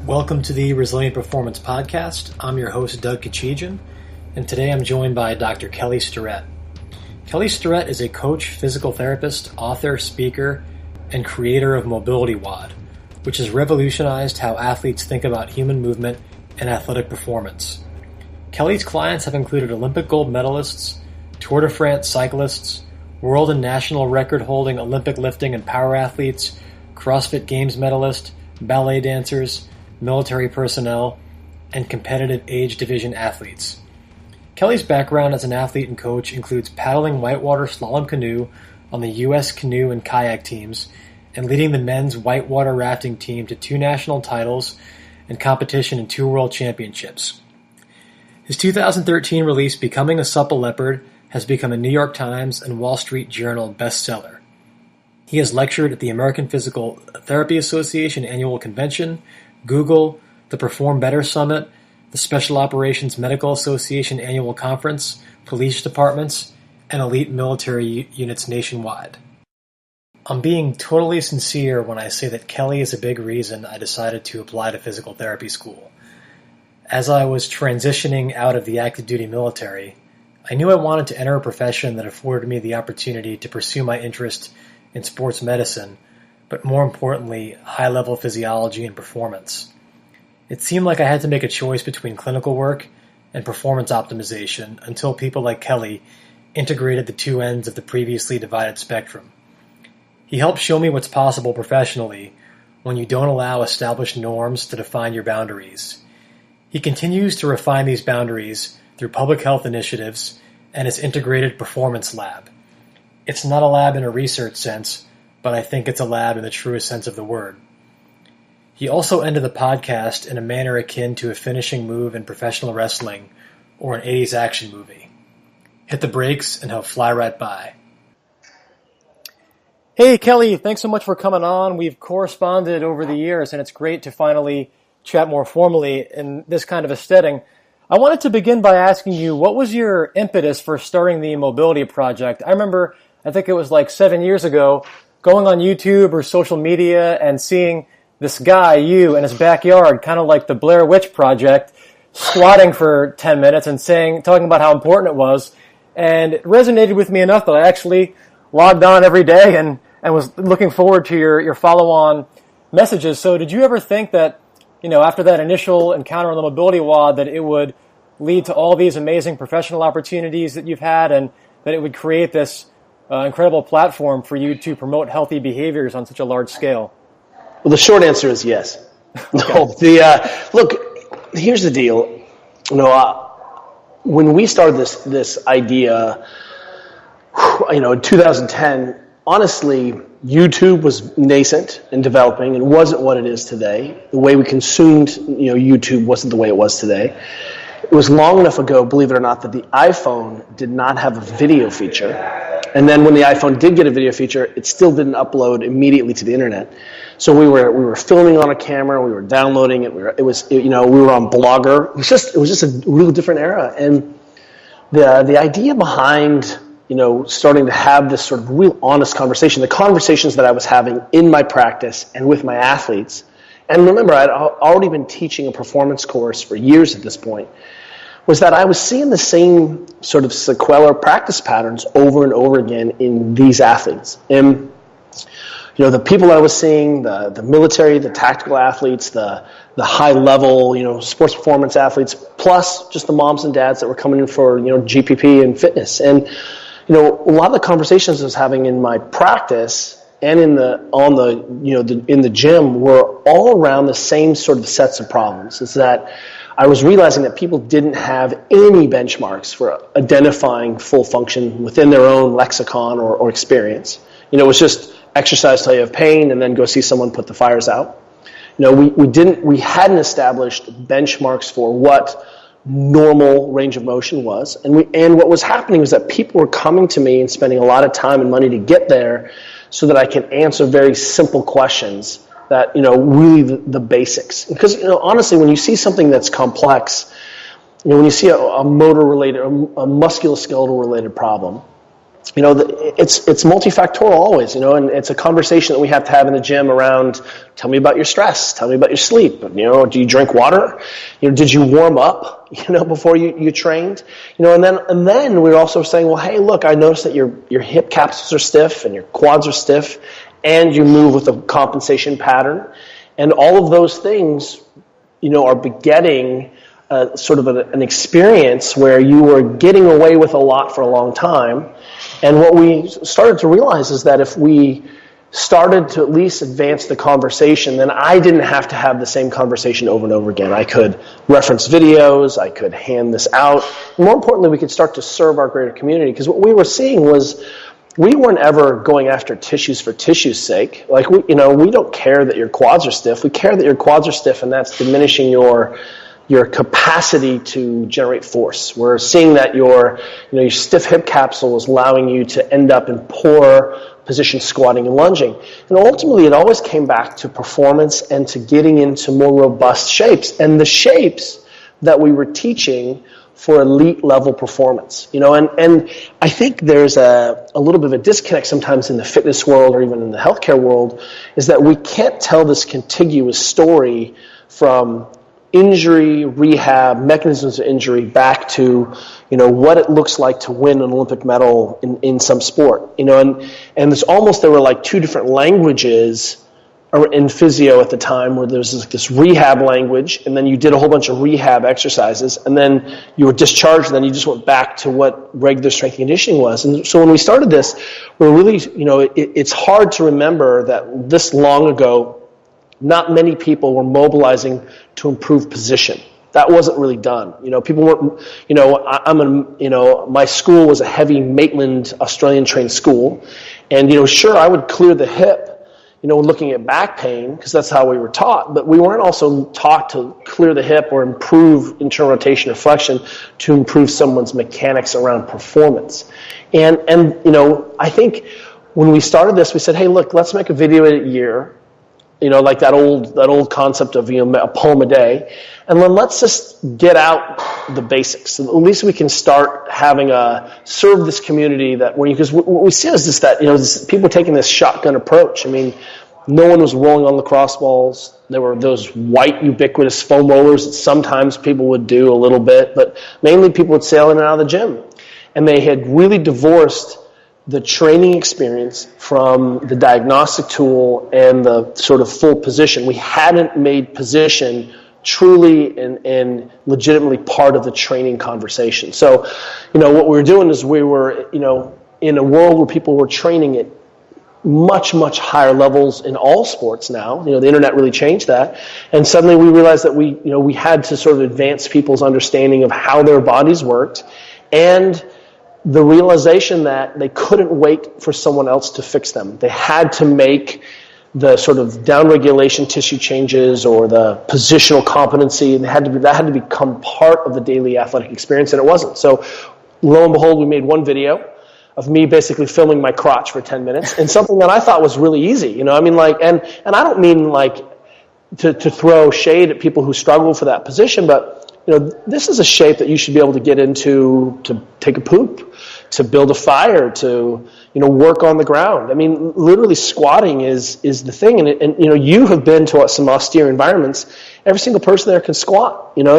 Welcome to the Resilient Performance Podcast. I'm your host, Doug Kachijian, and today I'm joined by Dr. Kelly Starrett. Kelly Starrett is a coach, physical therapist, author, speaker, and creator of Mobility WOD, which has revolutionized how athletes think about human movement and athletic performance. Kelly's clients have included Olympic gold medalists, Tour de France cyclists, world and national record-holding Olympic lifting and power athletes, Crossfit Games medalists, ballet dancers, military personnel, and competitive age division athletes. Kelly's background as an athlete and coach includes paddling whitewater slalom canoe on the U.S. Canoe and Kayak teams and leading the men's Whitewater rafting team to 2 national titles and competition in 2 world championships. His 2013 release, Becoming a Supple Leopard, has become a New York Times and Wall Street Journal bestseller. He has lectured at the American Physical Therapy Association Annual Convention, Google, the Perform Better Summit, the Special Operations Medical Association Annual Conference, police departments, and elite military units nationwide. I'm being totally sincere when I say that Kelly is a big reason I decided to apply to physical therapy school. As I was transitioning out of the active duty military, I knew I wanted to enter a profession that afforded me the opportunity to pursue my interest in sports medicine, but more importantly, high-level physiology and performance. It seemed like I had to make a choice between clinical work and performance optimization until people like Kelly integrated the 2 ends of the previously divided spectrum. He helped show me what's possible professionally when you don't allow established norms to define your boundaries. He continues to refine these boundaries through public health initiatives and his integrated performance lab. It's not a lab in a research sense, but I think it's a lab in the truest sense of the word. He also ended the podcast in a manner akin to a finishing move in professional wrestling or an 80s action movie. Hit the brakes and he'll fly right by. Hey Kelly, thanks so much for coming on. We've corresponded over the years and it's great to finally chat more formally in this kind of a setting. I wanted to begin by asking you, what was your impetus for starting the Mobility Project? I remember, I think it was like 7 years ago, going on YouTube or social media and seeing this guy, you, in his backyard, kind of like the Blair Witch Project, squatting for 10 minutes and talking about how important it was. And it resonated with me enough that I actually logged on every day and was looking forward to your follow-on messages. So did you ever think that, after that initial encounter on the Mobility WOD, that it would lead to all these amazing professional opportunities that you've had and that it would create this incredible platform for you to promote healthy behaviors on such a large scale? Well, the short answer is yes. No, look, here's the deal. When we started this idea, in 2010, honestly, YouTube was nascent and developing and wasn't what it is today. The way we consumed, YouTube wasn't the way it was today. It was long enough ago, believe it or not, that the iPhone did not have a video feature. And then when the iPhone did get a video feature, it still didn't upload immediately to the internet. So we were filming on a camera, we were downloading it. We were on Blogger. It was just a real different era. And the idea behind starting to have this sort of real honest conversation, the conversations that I was having in my practice and with my athletes. And remember, I'd already been teaching a performance course for years at this point, was that I was seeing the same sort of sequelae practice patterns over and over again in these athletes. And, the people I was seeing, the military, the tactical athletes, the high-level, sports performance athletes, plus just the moms and dads that were coming in for, GPP and fitness. And, a lot of the conversations I was having in my practice and in the gym were all around the same sort of sets of problems. Is that I was realizing that people didn't have any benchmarks for identifying full function within their own lexicon or experience. It was just exercise till you have pain and then go see someone put the fires out. We hadn't established benchmarks for what normal range of motion was. And what was happening was that people were coming to me and spending a lot of time and money to get there so that I can answer very simple questions that, really the basics. Because, honestly, when you see something that's complex, when you see a motor-related, a musculoskeletal-related problem, it's multifactorial always, and it's a conversation that we have to have in the gym around, tell me about your stress, tell me about your sleep, do you drink water, did you warm up, before you trained, and then we're also saying, well, hey, look, I noticed that your hip capsules are stiff and your quads are stiff, and you move with a compensation pattern, and all of those things, are begetting sort of an experience where you were getting away with a lot for a long time. And what we started to realize is that if we started to at least advance the conversation, then I didn't have to have the same conversation over and over again. I could reference videos, I could hand this out. And more importantly, we could start to serve our greater community, because what we were seeing was we weren't ever going after tissues for tissue's sake. Like, we don't care that your quads are stiff. We care that your quads are stiff, and that's diminishing your capacity to generate force. We're seeing that your stiff hip capsule is allowing you to end up in poor position squatting and lunging. And ultimately, it always came back to performance and to getting into more robust shapes, and the shapes that we were teaching for elite level performance. And I think there's a little bit of a disconnect sometimes in the fitness world or even in the healthcare world, is that we can't tell this contiguous story from injury, rehab, mechanisms of injury back to, what it looks like to win an Olympic medal in some sport. And there were like two different languages in physio at the time, where there was this rehab language, and then you did a whole bunch of rehab exercises, and then you were discharged, and then you just went back to what regular strength and conditioning was. And so when we started this, we're really, it's hard to remember that this long ago, not many people were mobilizing to improve position. That wasn't really done. People weren't, my school was a heavy Maitland Australian trained school. And, sure, I would clear the hip, looking at back pain, because that's how we were taught. But we weren't also taught to clear the hip or improve internal rotation or flexion to improve someone's mechanics around performance. And I think when we started this, we said, hey, look, let's make a video a year. Like that old concept of a poem a day, and then let's just get out the basics. At least we can start having serve this community because what we see is just that people taking this shotgun approach. I mean, no one was rolling on lacrosse balls. There were those white ubiquitous foam rollers that sometimes people would do a little bit, but mainly people would sail in and out of the gym, and they had really divorced the training experience from the diagnostic tool and the sort of full position. We hadn't made position truly and legitimately part of the training conversation. So, what we were doing is we were, in a world where people were training at much, much higher levels in all sports now. The internet really changed that. And suddenly we realized that we had to sort of advance people's understanding of how their bodies worked, and the realization that they couldn't wait for someone else to fix them. They had to make the sort of downregulation tissue changes or the positional competency, and that had to become part of the daily athletic experience, and it wasn't. So lo and behold, we made one video of me basically filming my crotch for 10 minutes, and something that I thought was really easy. And I don't mean to throw shade at people who struggle for that position, but this is a shape that you should be able to get into to take a poop, to build a fire, to work on the ground. I mean, literally squatting is the thing, and you have been to some austere environments. Every single person there can squat. So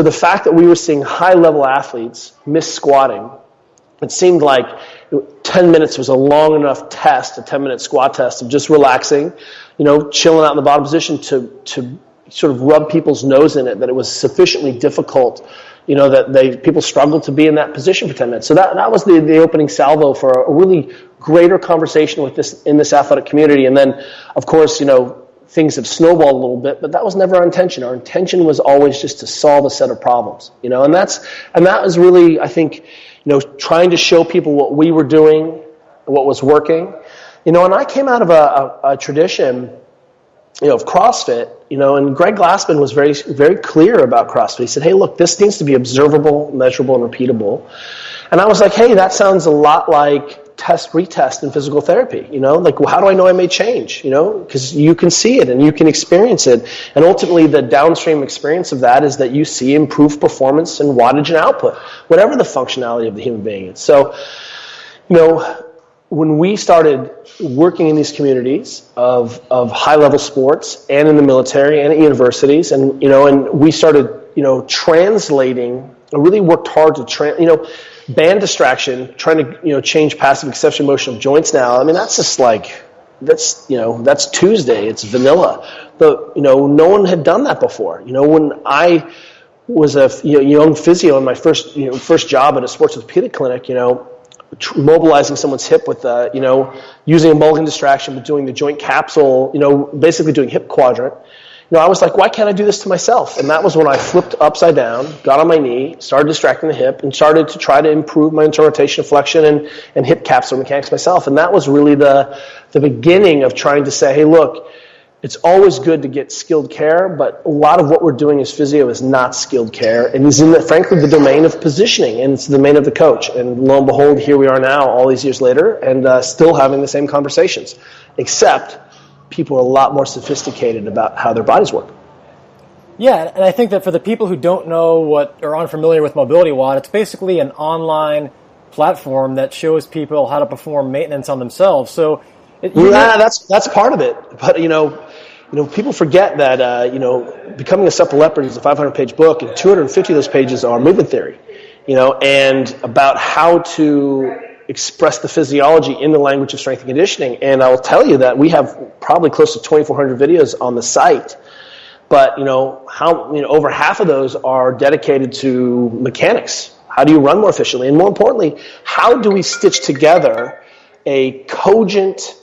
the fact that we were seeing high level athletes miss squatting, it seemed like 10 minutes was a long enough test, a 10-minute squat test of just relaxing, chilling out in the bottom position to sort of rub people's nose in it, that it was sufficiently difficult, that people struggled to be in that position for 10 minutes. So that was the opening salvo for a really greater conversation in this athletic community. And then, of course, things have snowballed a little bit, but that was never our intention. Our intention was always just to solve a set of problems, and that was really, I think, trying to show people what we were doing, what was working, and I came out of a tradition of CrossFit, and Greg Glassman was very, very clear about CrossFit. He said, hey, look, this needs to be observable, measurable, and repeatable. And I was like, hey, that sounds a lot like test, retest in physical therapy, like, well, how do I know I made change, because you can see it and you can experience it. And ultimately the downstream experience of that is that you see improved performance and wattage and output, whatever the functionality of the human being is. So, when we started working in these communities of high-level sports and in the military and at universities, and we started translating. I really worked hard to band distraction, trying to change passive exception motion of joints now. I mean, that's just like that's Tuesday. It's vanilla. But no one had done that before. When I was a young physio in my first job at a sports orthopedic clinic, mobilizing someone's hip with using a mulligan distraction, but doing the joint capsule, basically doing hip quadrant. I was like, why can't I do this to myself? And that was when I flipped upside down, got on my knee, started distracting the hip, and started to try to improve my internal rotation of flexion and hip capsule mechanics myself. And that was really the beginning of trying to say, hey, look, it's always good to get skilled care, but a lot of what we're doing as physio is not skilled care, and is frankly the domain of positioning, and it's the domain of the coach. And lo and behold, here we are now, all these years later, and still having the same conversations, except people are a lot more sophisticated about how their bodies work. Yeah, and I think that for the people who don't know what or aren't familiar with Mobility Watt, it's basically an online platform that shows people how to perform maintenance on themselves. So, that's part of it. But people forget that Becoming a Supple Leopard is a 500-page book, and 250 of those pages are movement theory, and about how to express the physiology in the language of strength and conditioning. And I will tell you that we have probably close to 2,400 videos on the site, but over half of those are dedicated to mechanics. How do you run more efficiently? And more importantly, how do we stitch together a cogent,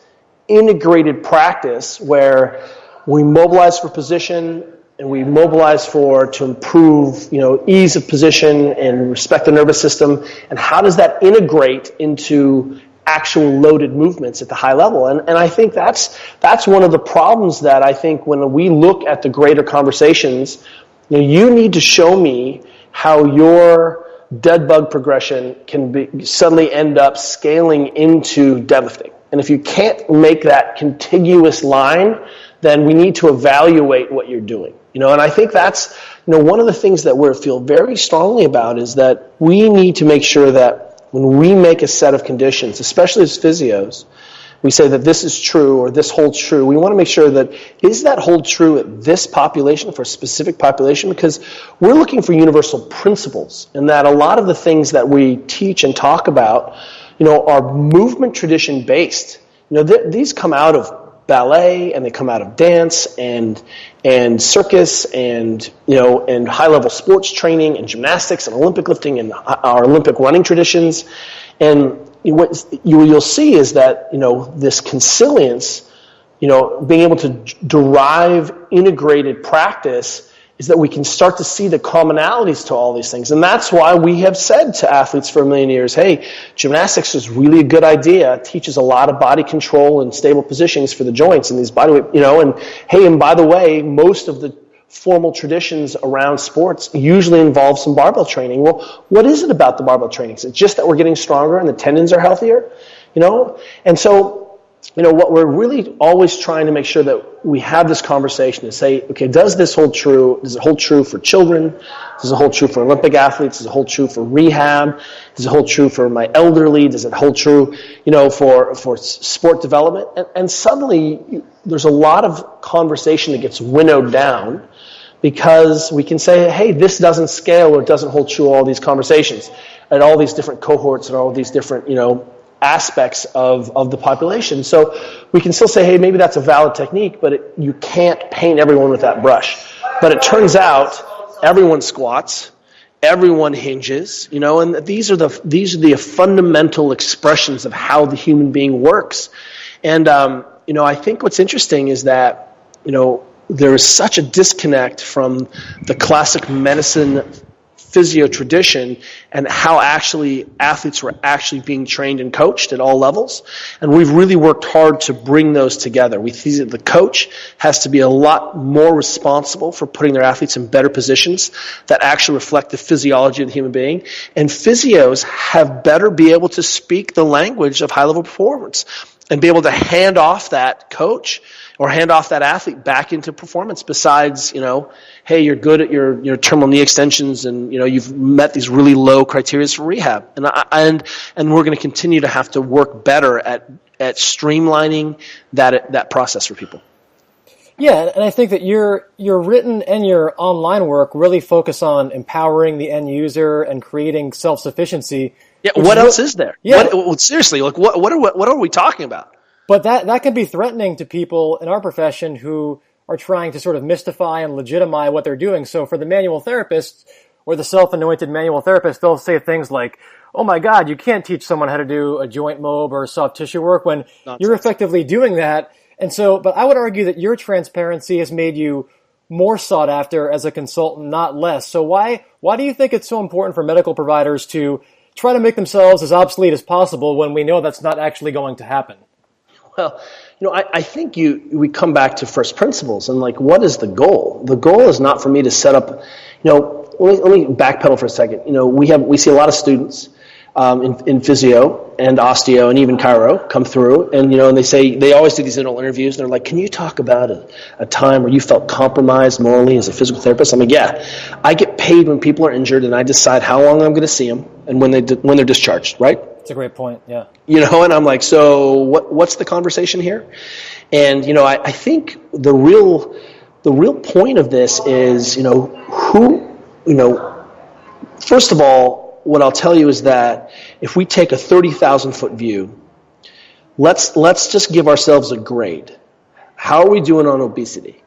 integrated practice where we mobilize for position and we mobilize to improve, ease of position and respect the nervous system, and how does that integrate into actual loaded movements at the high level? And I think that's one of the problems that I think when we look at the greater conversations, you need to show me how your dead bug progression can suddenly end up scaling into deadlifting. And if you can't make that contiguous line, then we need to evaluate what you're doing. And I think that's one of the things that we feel very strongly about is that we need to make sure that when we make a set of conditions, especially as physios, we say that this is true or this holds true. We want to make sure that is that hold true at this population for a specific population, because we're looking for universal principles, and that a lot of the things that we teach and talk about, are movement tradition based. These come out of ballet, and they come out of dance and circus and high level sports training and gymnastics and Olympic lifting and our Olympic running traditions. And what you'll see is that this consilience, being able to derive integrated practice, is that we can start to see the commonalities to all these things. And that's why we have said to athletes for a million years, hey, gymnastics is really a good idea. It teaches a lot of body control and stable positions for the joints and these body, and hey, and by the way, most of the formal traditions around sports usually involve some barbell training. Well, what is it about the barbell training? Is it just that we're getting stronger and the tendons are healthier? And so, what we're really always trying to make sure that we have this conversation is say, okay, does this hold true? Does it hold true for children? Does it hold true for Olympic athletes? Does it hold true for rehab? Does it hold true for my elderly? Does it hold true, for sport development? And suddenly there's a lot of conversation that gets winnowed down because we can say, hey, this doesn't scale or it doesn't hold true all these conversations at all these different cohorts and all these different, aspects of the population. So we can still say, hey, maybe that's a valid technique, but you can't paint everyone with that brush. But it turns out everyone squats, everyone hinges, and these are the fundamental expressions of how the human being works. And I think what's interesting is that there is such a disconnect from the classic medicine physio tradition and how actually athletes were actually being trained and coached at all levels. And we've really worked hard to bring those together. We see that the coach has to be a lot more responsible for putting their athletes in better positions that actually reflect the physiology of the human being. And physios have better be able to speak the language of high-level performance and be able to hand off that coach or hand off that athlete back into performance besides, hey, you're good at your terminal knee extensions and, you've met these really low criteria for rehab. And we're going to continue to have to work better at streamlining that process for people. Yeah, and I think that your written and your online work really focus on empowering the end user and creating self-sufficiency. Yeah, what else is there? Yeah. Seriously, what are we talking about? But that can be threatening to people in our profession who are trying to sort of mystify and legitimize what they're doing. So for the manual therapists or the self-anointed manual therapist, they'll say things like, oh my God, you can't teach someone how to do a joint mob or soft tissue work when you're effectively doing that. And so, but I would argue that your transparency has made you more sought after as a consultant, not less. So why do you think it's so important for medical providers to try to make themselves as obsolete as possible when we know that's not actually going to happen? Well, I think we come back to first principles and what is the goal? The goal is not for me to set up, let me backpedal for a second. We see a lot of students in physio and osteo and even chiro come through and, and they always do these internal interviews and they're like, can you talk about a time where you felt compromised morally as a physical therapist? I'm like, yeah, I get paid when people are injured and I decide how long I'm going to see them and when they're discharged, right? That's a great point, yeah. And I'm like, so what's the conversation here? And, I think the real point of this is, first of all, what I'll tell you is that if we take a 30,000-foot view, let's just give ourselves a grade. How are we doing on obesity?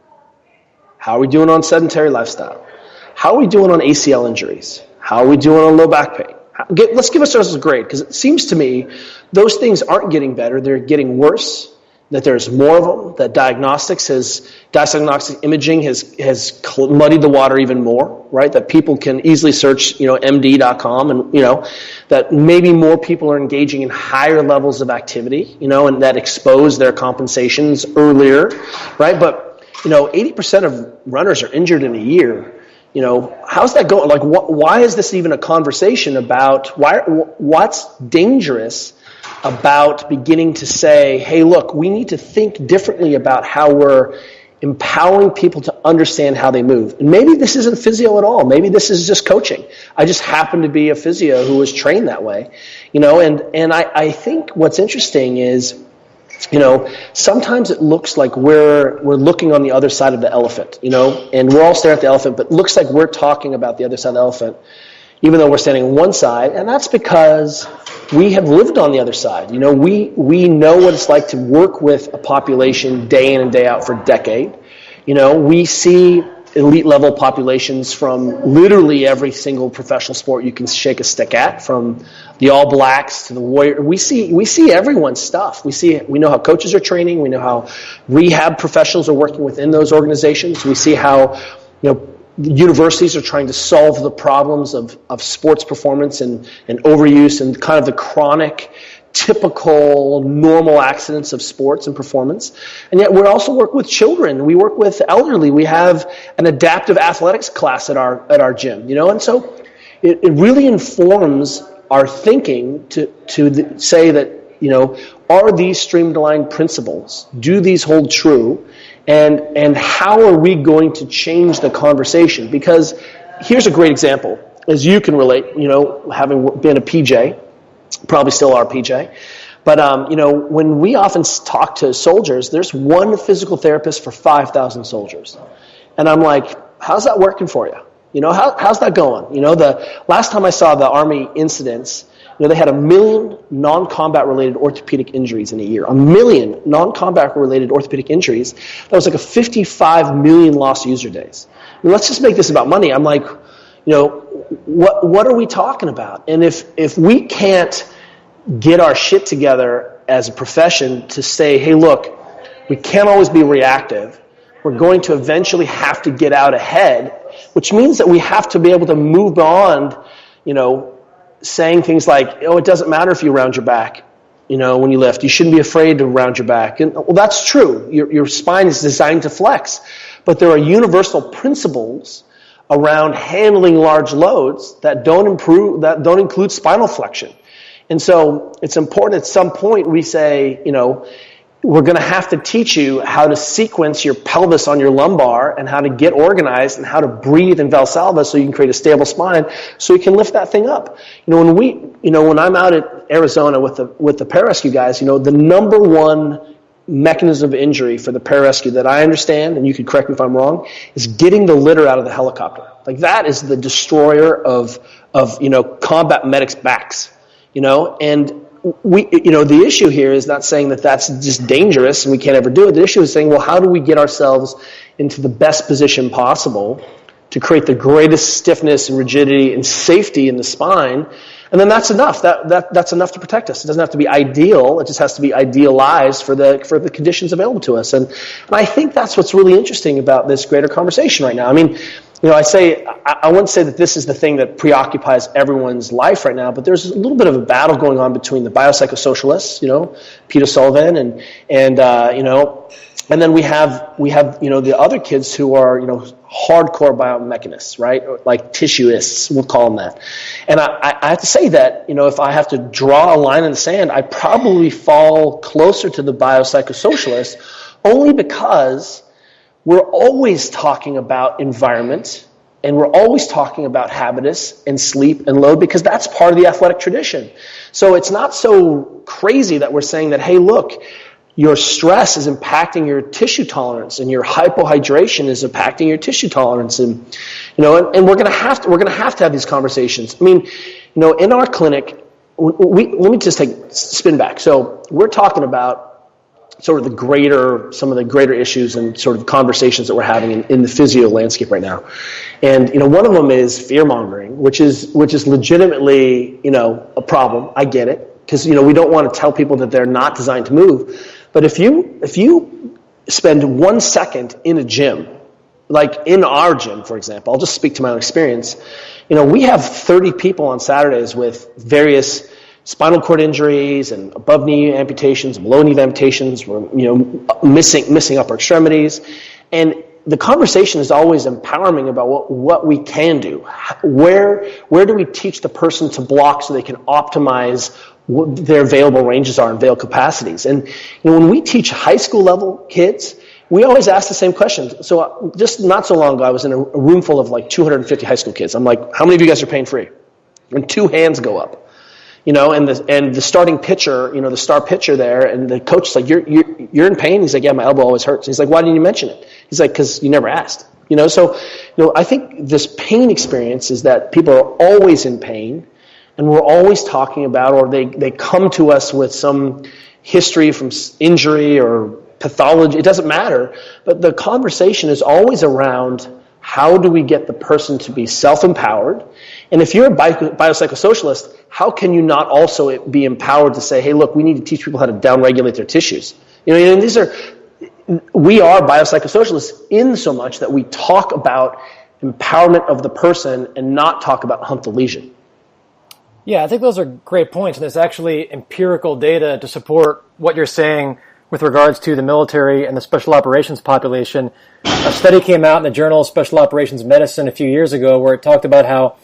How are we doing on sedentary lifestyle? How are we doing on ACL injuries? How are we doing on low back pain? Let's give ourselves a grade, because it seems to me those things aren't getting better. They're getting worse, that there's more of them, that diagnostic imaging has muddied the water even more, right? That people can easily search, MD.com and, that maybe more people are engaging in higher levels of activity, and that expose their compensations earlier, right? But, 80% of runners are injured in a year. How's that going? Why is this even a conversation about what's dangerous about beginning to say, hey, look, we need to think differently about how we're empowering people to understand how they move. And maybe this isn't physio at all. Maybe this is just coaching. I just happen to be a physio who was trained that way. And I think what's interesting is, sometimes it looks like we're looking on the other side of the elephant, and we're all staring at the elephant, but it looks like we're talking about the other side of the elephant, even though we're standing on one side, and that's because we have lived on the other side. We know what it's like to work with a population day in and day out for a decade. We see elite level populations from literally every single professional sport you can shake a stick at, from the All Blacks to the Warriors. We see everyone's stuff. We know how coaches are training. We know how rehab professionals are working within those organizations. We see how universities are trying to solve the problems of sports performance and overuse and kind of the chronic, typical, normal accidents of sports and performance. And yet we also work with children. We work with elderly. We have an adaptive athletics class at our gym, and so it really informs our thinking to say that, are these streamlined principles, do these hold true, and how are we going to change the conversation? Because here's a great example, as you can relate, having been a PJ, probably still are PJ, but when we often talk to soldiers, there's one physical therapist for 5,000 soldiers. And I'm like, how's that working for you? How's that going? The last time I saw the Army incidents, they had 1 million non-combat related orthopedic injuries in a year. 1 million non-combat related orthopedic injuries. That was like a 55 million lost user days. Let's just make this about money. I'm like, what are we talking about? And if we can't get our shit together as a profession to say, hey, look, we can't always be reactive. we're going to eventually have to get out ahead, which means that we have to be able to move beyond, saying things like, oh, it doesn't matter if you round your back, when you lift. You shouldn't be afraid to round your back. And, well, that's true. Your spine is designed to flex. But there are universal principles around handling large loads that don't include spinal flexion. And so it's important at some point we say, we're going to have to teach you how to sequence your pelvis on your lumbar and how to get organized and how to breathe in Valsalva so you can create a stable spine so you can lift that thing up. When I'm out at Arizona with the pararescue guys, the number one mechanism of injury for the pararescue that I understand, and you can correct me if I'm wrong, is getting the litter out of the helicopter. Like that is the destroyer of combat medics' backs. And the issue here is not saying that that's just dangerous and we can't ever do it. The issue is saying, well, how do we get ourselves into the best position possible to create the greatest stiffness and rigidity and safety in the spine? And then that's enough. That's enough to protect us. It doesn't have to be ideal. It just has to be idealized for the conditions available to us. And I think that's what's really interesting about this greater conversation right now. I mean, I wouldn't say that this is the thing that preoccupies everyone's life right now, but there's a little bit of a battle going on between the biopsychosocialists, Peter Sullivan, and then we have the other kids who are hardcore biomechanists, right? Like tissueists, we'll call them that. And I have to say that if I have to draw a line in the sand, I probably fall closer to the biopsychosocialists, only because we're always talking about environment, and we're always talking about habitus and sleep and load, because that's part of the athletic tradition. So it's not so crazy that we're saying that, hey, look, your stress is impacting your tissue tolerance, and your hypohydration is impacting your tissue tolerance, and and we're going to have to have these conversations. I mean, in our clinic, let me just spin back. So we're talking about sort of some of the greater issues and sort of conversations that we're having in the physio landscape right now. And, one of them is fear-mongering, which is legitimately, a problem. I get it. Because, we don't want to tell people that they're not designed to move. But if you spend 1 second in a gym, like in our gym, for example, I'll just speak to my own experience. We have 30 people on Saturdays with various spinal cord injuries and above knee amputations, below knee amputations, missing upper extremities, and the conversation is always empowering about what we can do. Where do we teach the person to block so they can optimize what their available ranges are and available capacities? And when we teach high school level kids, we always ask the same question. So just not so long ago, I was in a room full of like 250 high school kids. I'm like, how many of you guys are pain free? And 2 hands go up. And the starting pitcher, the star pitcher there, and the coach is like, you're in pain? He's like, yeah, my elbow always hurts. He's like, why didn't you mention it? He's like, because you never asked. So I think this pain experience is that people are always in pain, and we're always talking about, or they come to us with some history from injury or pathology. It doesn't matter, but the conversation is always around how do we get the person to be self-empowered. And if you're a biopsychosocialist, how can you not also be empowered to say, hey, look, we need to teach people how to downregulate their tissues? And we are biopsychosocialists in so much that we talk about empowerment of the person and not talk about hump the lesion. Yeah, I think those are great points. And there's actually empirical data to support what you're saying with regards to the military and the special operations population. A study came out in the Journal of Special Operations Medicine a few years ago where it talked about how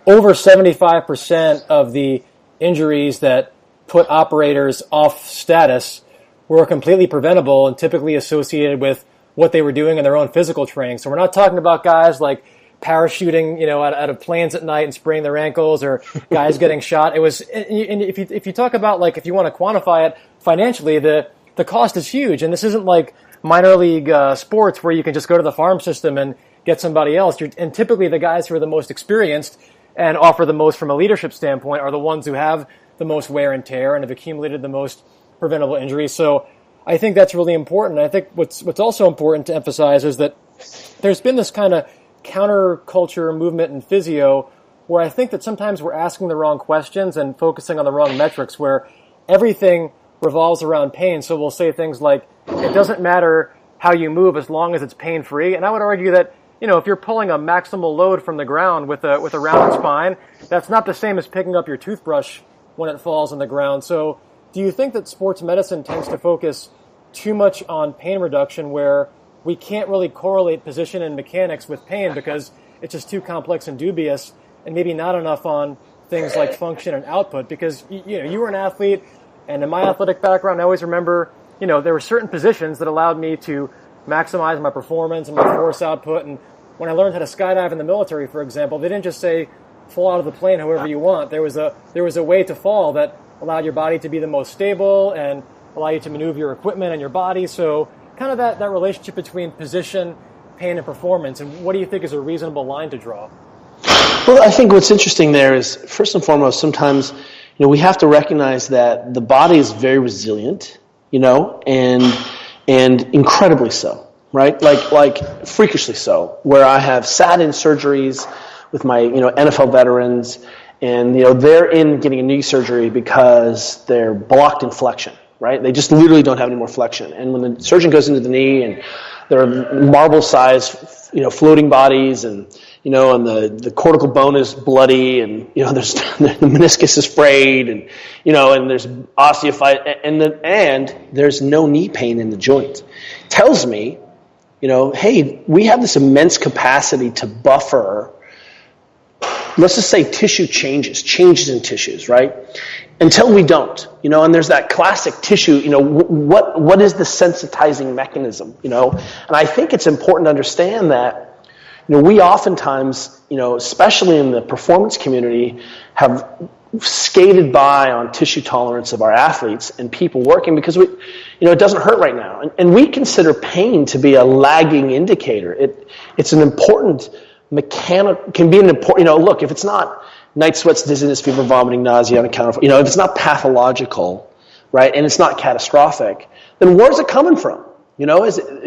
over 75% of the injuries that put operators off status were completely preventable and typically associated with what they were doing in their own physical training. So we're not talking about guys like parachuting, out of planes at night and spraining their ankles, or guys getting shot. It was, and if you talk about, like, if you want to quantify it financially, the cost is huge. And this isn't like minor league sports where you can just go to the farm system and get somebody else. And typically the guys who are the most experienced and offer the most from a leadership standpoint are the ones who have the most wear and tear and have accumulated the most preventable injuries. So I think that's really important. I think what's also important to emphasize is that there's been this kind of counterculture movement in physio where I think that sometimes we're asking the wrong questions and focusing on the wrong metrics, where everything revolves around pain. So we'll say things like, it doesn't matter how you move as long as it's pain-free. And I would argue that, if you're pulling a maximal load from the ground with a rounded spine, that's not the same as picking up your toothbrush when it falls on the ground. So do you think that sports medicine tends to focus too much on pain reduction, where we can't really correlate position and mechanics with pain because it's just too complex and dubious, and maybe not enough on things like function and output? Because you were an athlete, and in my athletic background, I always remember there were certain positions that allowed me to maximize my performance and my force output. And when I learned how to skydive in the military, for example, they didn't just say fall out of the plane however you want. There was a way to fall that allowed your body to be the most stable and allow you to maneuver your equipment and your body. So kind of that relationship between position, pain, and performance. And what do you think is a reasonable line to draw? Well, I think what's interesting there is, first and foremost, sometimes we have to recognize that the body is very resilient, and incredibly so, right? Like freakishly so. Where I have sat in surgeries with my NFL veterans, and they're in getting a knee surgery because they're blocked in flexion, right? They just literally don't have any more flexion. And when the surgeon goes into the knee, and there are marble-sized, floating bodies, and and the cortical bone is bloody, and there's the meniscus is frayed, and and there's osteophyte, and there's no knee pain in the joint. Tells me, hey, we have this immense capacity to buffer, let's just say changes in tissues, right? Until we don't, and there's that classic tissue, what is the sensitizing mechanism, and I think it's important to understand that, we oftentimes, especially in the performance community, have skated by on tissue tolerance of our athletes and people working because it doesn't hurt right now. And we consider pain to be a lagging indicator. It's an important can be an important, look, if it's not night sweats, dizziness, fever, vomiting, nausea, unaccountable, if it's not pathological, right, and it's not catastrophic, then where's it coming from?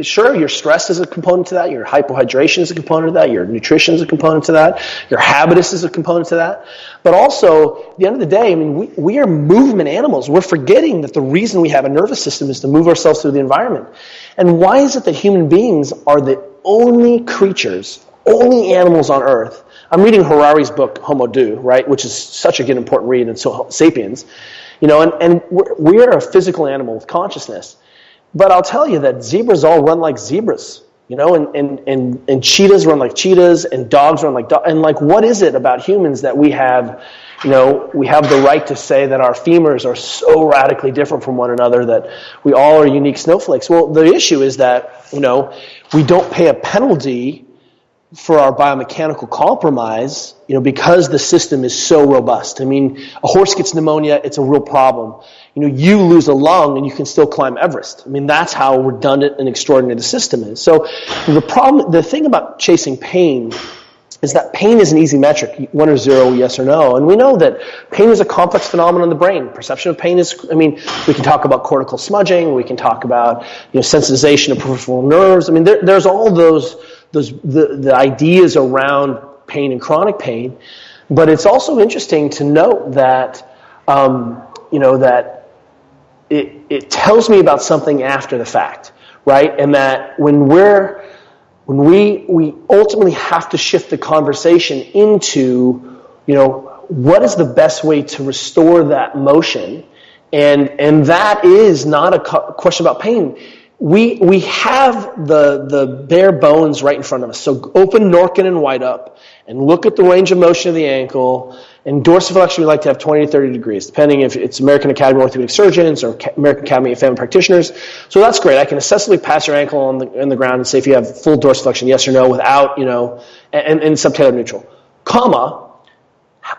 Sure, your stress is a component to that, your hypohydration is a component to that, your nutrition is a component to that, your habitus is a component to that. But also, at the end of the day, we are movement animals. We're forgetting that the reason we have a nervous system is to move ourselves through the environment. And why is it that human beings are the only animals on Earth? I'm reading Harari's book, Homo Deus, right, which is such a good, important read, and so Sapiens. And we're a physical animal with consciousness. But I'll tell you that zebras all run like zebras, and cheetahs run like cheetahs, and dogs run like dogs. And what is it about humans that we have, we have the right to say that our femurs are so radically different from one another that we all are unique snowflakes? Well, the issue is that, we don't pay a penalty for our biomechanical compromise, because the system is so robust. A horse gets pneumonia, it's a real problem. You lose a lung and you can still climb Everest. That's how redundant and extraordinary the system is. So the thing about chasing pain is that pain is an easy metric, 1 or 0, yes or no. And we know that pain is a complex phenomenon in the brain. Perception of pain is, we can talk about cortical smudging, we can talk about sensitization of peripheral nerves. There's all the ideas around pain and chronic pain. But it's also interesting to note that, that it tells me about something after the fact, right? And that when we ultimately have to shift the conversation into, what is the best way to restore that motion? And that is not a question about pain. We have the bare bones right in front of us. So open Norkin and White up and look at the range of motion of the ankle. And dorsiflexion, we like to have 20 to 30 degrees, depending if it's American Academy of Orthopedic Surgeons or American Academy of Family Practitioners. So that's great. I can assessively pass your ankle on the ground and say if you have full dorsiflexion, yes or no, without, and subtalar neutral.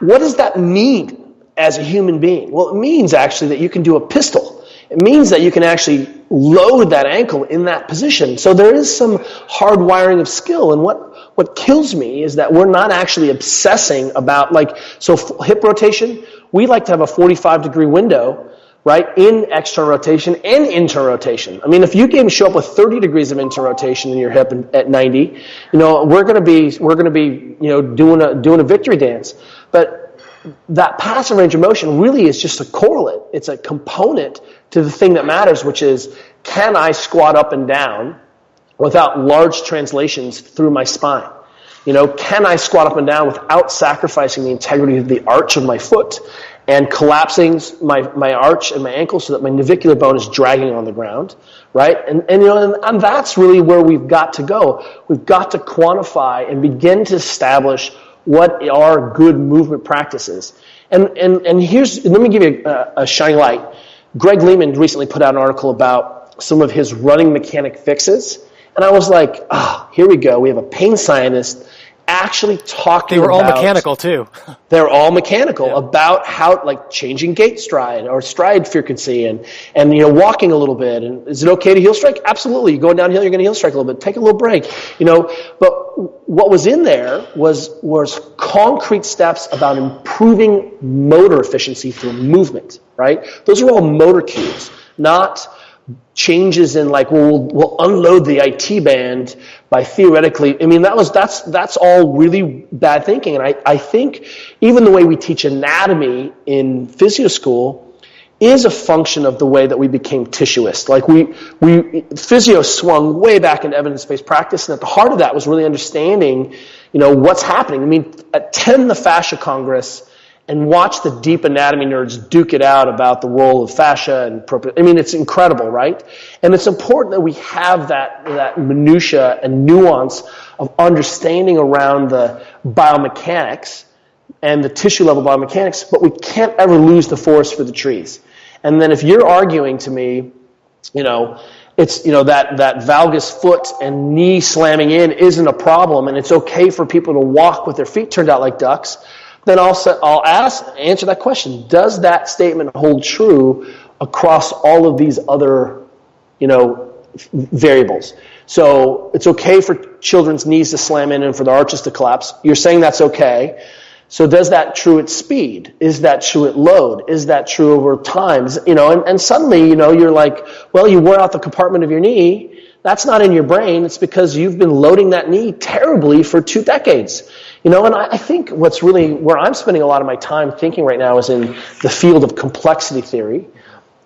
What does that mean as a human being? Well, it means actually that you can do a pistol. It means that you can actually load that ankle in that position. So there is some hardwiring of skill. And what kills me is that we're not actually obsessing about, hip rotation, we like to have a 45-degree window, right, in external rotation and internal rotation. If you can show up with 30 degrees of internal rotation in your hip at 90, we're going to be doing a victory dance. But that passive range of motion really is just a correlate. It's a component to the thing that matters, which is, can I squat up and down without large translations through my spine? Can I squat up and down without sacrificing the integrity of the arch of my foot and collapsing my arch and my ankle so that my navicular bone is dragging on the ground, right? And that's really where we've got to go. We've got to quantify and begin to establish what are good movement practices. And let me give you a shining light. Greg Lehman recently put out an article about some of his running mechanic fixes. And I was like, here we go. We have a pain scientist actually talking about... They were all mechanical, too. They're all mechanical about how, like, changing gait stride or stride frequency and walking a little bit. And is it okay to heel strike? Absolutely. You're going downhill, you're going to heel strike a little bit. Take a little break. But what was in there was concrete steps about improving motor efficiency through movement, right? Those are all motor cues, not changes in we'll unload the IT band by theoretically. That's all really bad thinking. And I think even the way we teach anatomy in physio school is a function of the way that we became tissuist. Physio swung way back into evidence-based practice, and at the heart of that was really understanding, what's happening. Attend the Fascia Congress and watch the deep anatomy nerds duke it out about the role of fascia and it's incredible, right? And it's important that we have that minutia and nuance of understanding around the biomechanics and the tissue level biomechanics, but we can't ever lose the forest for the trees. And then if you're arguing to me, it's that valgus foot and knee slamming in isn't a problem, and it's okay for people to walk with their feet turned out like ducks, then I'll answer that question. Does that statement hold true across all of these other, variables? So it's okay for children's knees to slam in and for the arches to collapse. You're saying that's okay. So does that true at speed? Is that true at load? Is that true over time? And suddenly, you're like, well, you wore out the compartment of your knee. That's not in your brain. It's because you've been loading that knee terribly for 2 decades. And I think what's really, where I'm spending a lot of my time thinking right now is in the field of complexity theory,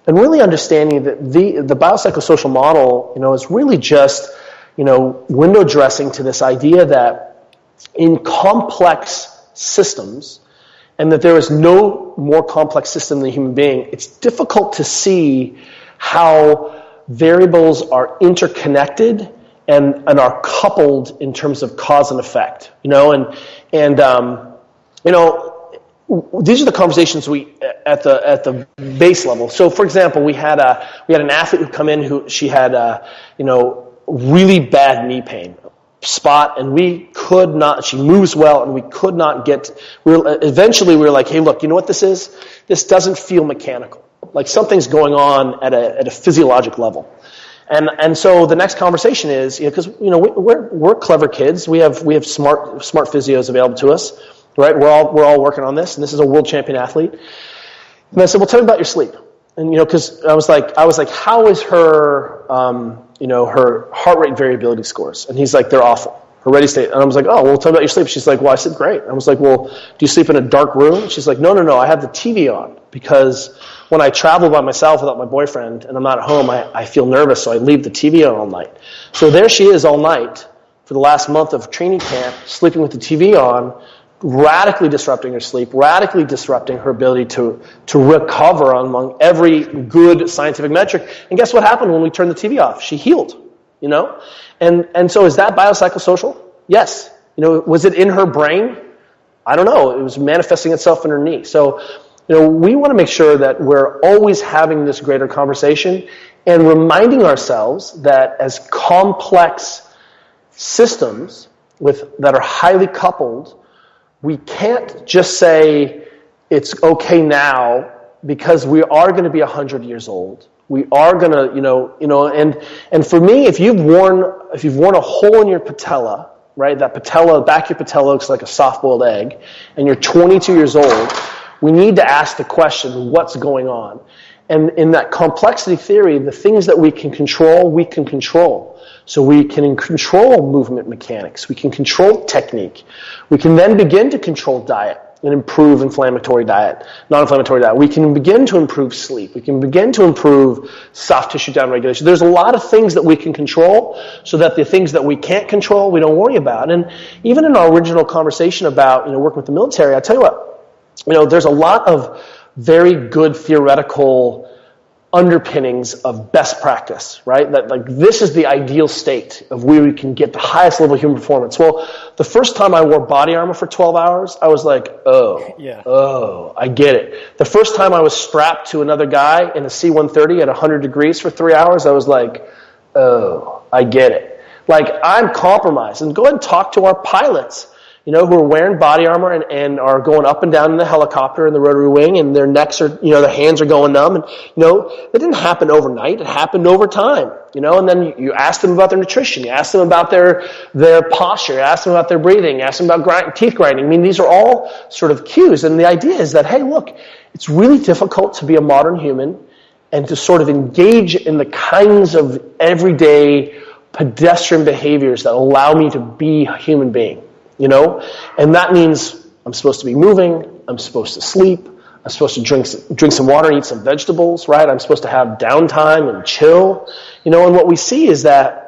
and really understanding that the biopsychosocial model, is really just, window dressing to this idea that in complex systems, and that there is no more complex system than the human being, it's difficult to see how variables are interconnected and are coupled in terms of cause and effect, these are the conversations we at the base level. So, for example, we had an athlete who come in who she had really bad knee pain spot, and we could not. She moves well, and we could not get. Eventually, we were like, hey, look, you know what this is? This doesn't feel mechanical. Like something's going on at a physiologic level. And so the next conversation is, because we're clever kids. We have smart physios available to us, right? We're all working on this, and this is a world champion athlete. And I said, well, tell me about your sleep. And because I was like, how is her her heart rate variability scores? And he's like, they're awful. Her ready state. And I was like, oh, well, tell me about your sleep. She's like, well, I said great. I was like, well, do you sleep in a dark room? She's like, no, I have the TV on because when I travel by myself without my boyfriend and I'm not at home, I feel nervous, so I leave the TV on all night. So there she is all night for the last month of training camp, sleeping with the TV on, radically disrupting her sleep, radically disrupting her ability to recover among every good scientific metric. And guess what happened when we turned the TV off? She healed, And so is that biopsychosocial? Yes. Was it in her brain? I don't know. It was manifesting itself in her knee. So, we want to make sure that we're always having this greater conversation and reminding ourselves that as complex systems that are highly coupled, we can't just say it's okay now because we are going to be 100 years old. We are going to, and for me, if you've worn a hole in your patella, right, that patella, back of your patella looks like a soft-boiled egg, and you're 22 years old, we need to ask the question, what's going on? And in that complexity theory, the things that we can control, we can control. So we can control movement mechanics. We can control technique. We can then begin to control diet. and improve non-inflammatory diet. We can begin to improve sleep. We can begin to improve soft tissue downregulation. There's a lot of things that we can control so that the things that we can't control, we don't worry about. And even in our original conversation about, working with the military, I tell you what, there's a lot of very good theoretical underpinnings of best practice, right? That like this is the ideal state of where we can get the highest level of human performance. Well, the first time I wore body armor for 12 hours, I was like, I get it. The first time I was strapped to another guy in a C-130 at 100 degrees for 3 hours, I was like, I get it. Like, I'm compromised. And go ahead and talk to our pilots, who are wearing body armor and are going up and down in the helicopter in the rotary wing, and their necks are, their hands are going numb. And, it didn't happen overnight. It happened over time, and then you ask them about their nutrition. You ask them about their posture. You ask them about their breathing. You ask them about teeth grinding. I mean, these are all sort of cues. And the idea is that, hey, look, it's really difficult to be a modern human and to sort of engage in the kinds of everyday pedestrian behaviors that allow me to be a human being. And that means I'm supposed to be moving, I'm supposed to sleep, I'm supposed to drink some water and eat some vegetables, right? I'm supposed to have downtime and chill, and what we see is that,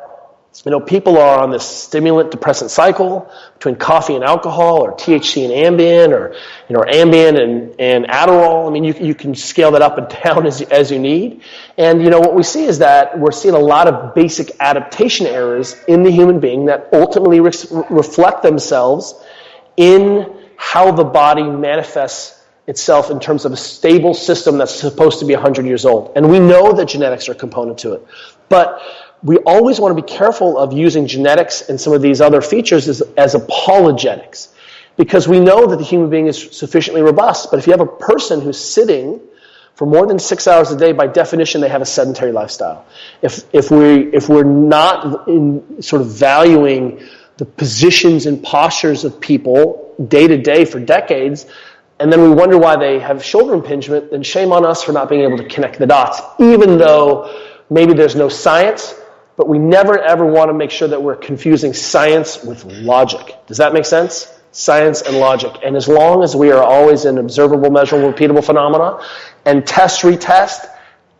people are on this stimulant-depressant cycle between coffee and alcohol, or THC and Ambien, or, Ambien and Adderall. I mean, you can scale that up and down as you need. And, what we see is that we're seeing a lot of basic adaptation errors in the human being that ultimately reflect themselves in how the body manifests itself in terms of a stable system that's supposed to be 100 years old. And we know that genetics are a component to it. But we always want to be careful of using genetics and some of these other features as apologetics, because we know that the human being is sufficiently robust. But if you have a person who's sitting for more than 6 hours a day, by definition, they have a sedentary lifestyle. If we're not in sort of valuing the positions and postures of people day to day for decades, and then we wonder why they have shoulder impingement, then shame on us for not being able to connect the dots, even though maybe there's no science. But we never, ever want to make sure that we're confusing science with logic. Does that make sense? Science and logic. And as long as we are always in observable, measurable, repeatable phenomena, and test, retest,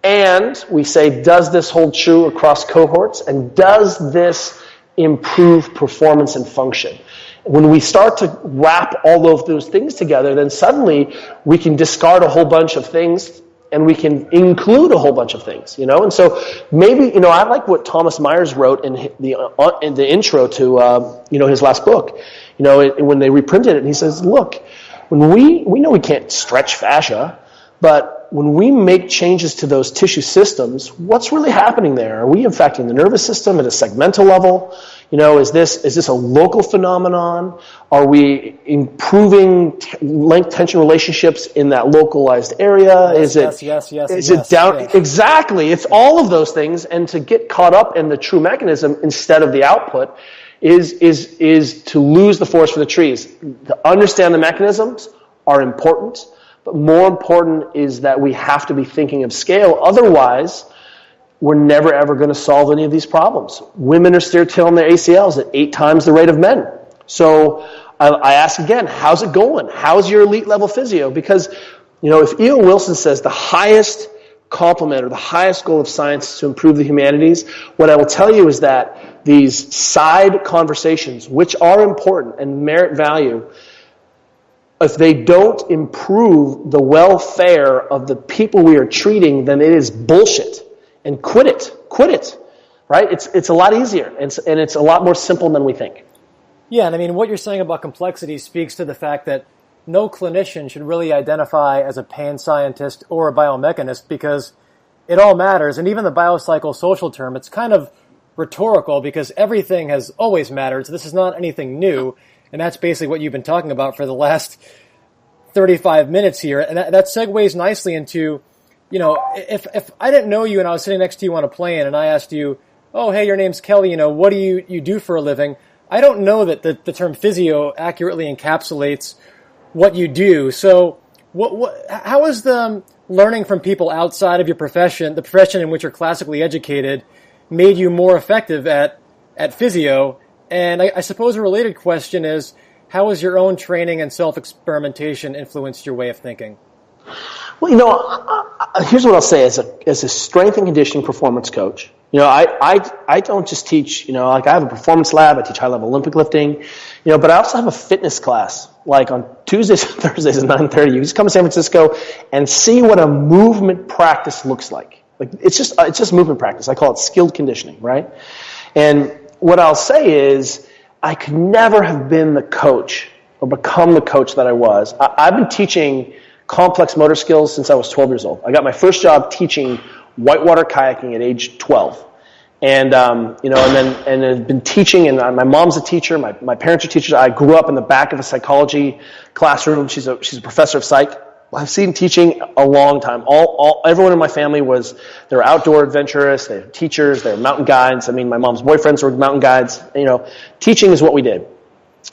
and we say, does this hold true across cohorts? And does this improve performance and function? When we start to wrap all of those things together, then suddenly we can discard a whole bunch of things and we can include a whole bunch of things, And so maybe, I like what Thomas Myers wrote in the intro to, his last book, when they reprinted it. And he says, look, when we know we can't stretch fascia, but when we make changes to those tissue systems, what's really happening there? Are we affecting the nervous system at a segmental level? Is this a local phenomenon? Are we improving length tension relationships in that localized area? Is it down? Yes. Exactly. It's all of those things. And to get caught up in the true mechanism instead of the output is to lose the forest for the trees. To understand the mechanisms are important, but more important is that we have to be thinking of scale. Otherwise, we're never, ever going to solve any of these problems. Women are still tearing their ACLs at 8 times the rate of men. So I ask again, how's it going? How's your elite level physio? Because, if E.O. Wilson says the highest compliment or the highest goal of science is to improve the humanities, what I will tell you is that these side conversations, which are important and merit value, if they don't improve the welfare of the people we are treating, then it is bullshit. And quit it, right? It's a lot easier, and it's a lot more simple than we think. Yeah, and I mean, what you're saying about complexity speaks to the fact that no clinician should really identify as a pan scientist or a biomechanist, because it all matters. And even the biopsychosocial term, it's kind of rhetorical because everything has always mattered, so this is not anything new. And that's basically what you've been talking about for the last 35 minutes here. And that segues nicely into, if I didn't know you and I was sitting next to you on a plane and I asked you, oh, hey, your name's Kelly, what do you do for a living? I don't know that the term physio accurately encapsulates what you do. So how is the learning from people outside of your profession, the profession in which you're classically educated, made you more effective at physio? And I suppose a related question is, How has your own training and self-experimentation influenced your way of thinking? Well, here's what I'll say as a strength and conditioning performance coach. I don't just teach, like I have a performance lab, I teach high-level Olympic lifting, but I also have a fitness class, like on Tuesdays and Thursdays at 9:30. You just come to San Francisco and see what a movement practice looks like. Like it's just movement practice. I call it skilled conditioning, right? And what I'll say is I could never have been the coach or become the coach that I was. I've been teaching complex motor skills since I was 12 years old. I got my first job teaching whitewater kayaking at age 12. And I've been teaching, and my mom's a teacher, my parents are teachers. I grew up in the back of a psychology classroom. She's a professor of psych. I've seen teaching a long time. Everyone in my family they were outdoor adventurous, they were teachers, they were mountain guides. I mean, my mom's boyfriends were mountain guides. Teaching is what we did.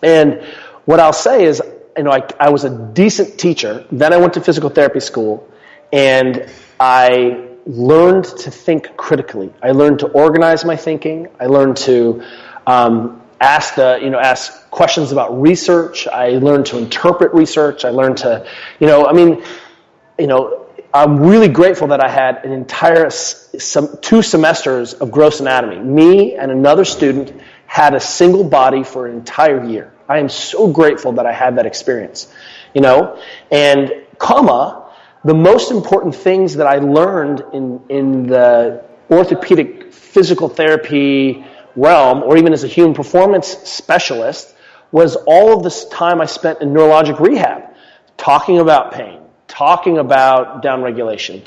And what I'll say is, I was a decent teacher. Then I went to physical therapy school, and I learned to think critically. I learned to organize my thinking. I learned to ask questions about research. I learned to interpret research. I learned to, I'm really grateful that I had an entire 2 semesters of gross anatomy. Me and another student had a single body for an entire year. I am so grateful that I had that experience, and the most important things that I learned in the orthopedic physical therapy realm, or even as a human performance specialist, was all of this time I spent in neurologic rehab, talking about pain, talking about downregulation,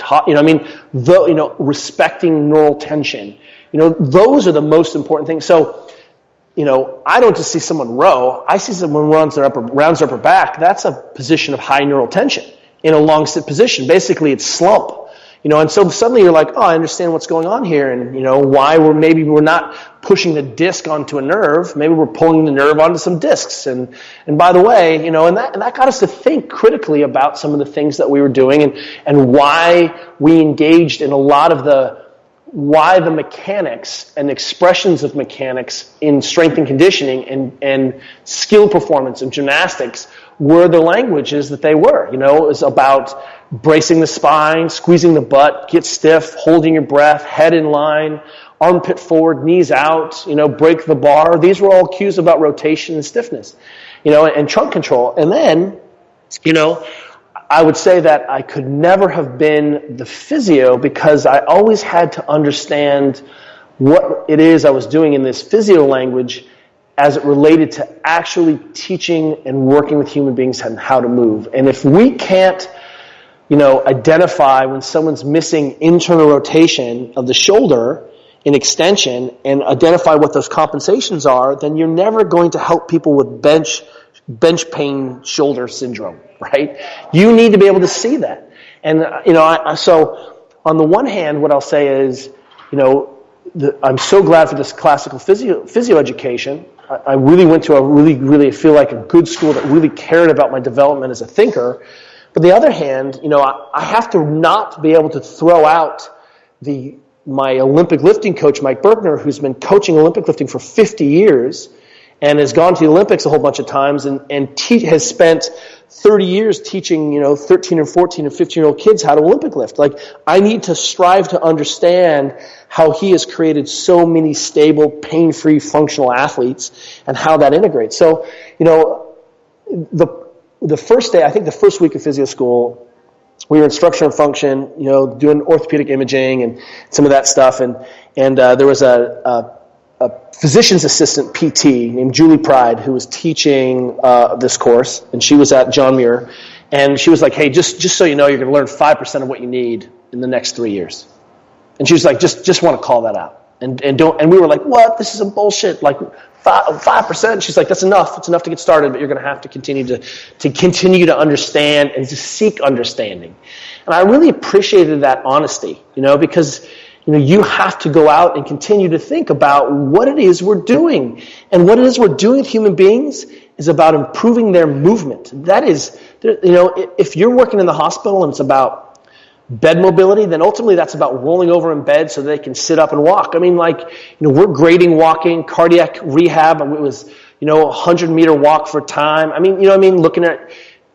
respecting neural tension. Those are the most important things. So, I don't just see someone row. I see someone rounds their upper back. That's a position of high neural tension in a long sit position. Basically, it's slump. And so suddenly you're like, oh, I understand what's going on here, and why we're not pushing the disc onto a nerve. Maybe we're pulling the nerve onto some discs. And by the way, and that got us to think critically about some of the things that we were doing and why we engaged in a lot of why the mechanics and expressions of mechanics in strength and conditioning and skill performance and gymnastics were the languages that they were. It was about bracing the spine, squeezing the butt, get stiff, holding your breath, head in line, armpit forward, knees out, break the bar. These were all cues about rotation and stiffness, and trunk control. And then, I would say that I could never have been the physio because I always had to understand what it is I was doing in this physio language as it related to actually teaching and working with human beings and how to move. And if we can't, identify when someone's missing internal rotation of the shoulder in extension and identify what those compensations are, then you're never going to help people with bench pain shoulder syndrome, right? You need to be able to see that. And, so on the one hand, what I'll say is, I'm so glad for this classical physio education. I really went to really feel like a good school that really cared about my development as a thinker. But on the other hand, I have to not be able to throw out my Olympic lifting coach, Mike Berkner, who's been coaching Olympic lifting for 50 years and has gone to the Olympics a whole bunch of times and has spent 30 years teaching, 13 or 14 or 15-year-old kids how to Olympic lift. Like, I need to strive to understand how he has created so many stable, pain-free, functional athletes and how that integrates. So, the first day, I think the first week of physio school, we were in structure and function, doing orthopedic imaging and some of that stuff. And there was a physician's assistant PT named Julie Pride who was teaching this course, and she was at John Muir. And she was like, hey, just so you know, you're going to learn 5% of what you need in the next 3 years. And she was like, just want to call that out. And we were like, what? This is a bullshit. Like 5%. She's like, that's enough. It's enough to get started, but you're going to have to continue to understand and to seek understanding. And I really appreciated that honesty, because you have to go out and continue to think about what it is we're doing. And what it is we're doing with human beings is about improving their movement. That is, if you're working in the hospital and it's about bed mobility, then ultimately that's about rolling over in bed so they can sit up and walk. I mean, we're grading walking, cardiac rehab, and it was, a 100-meter walk for time. I mean, looking at,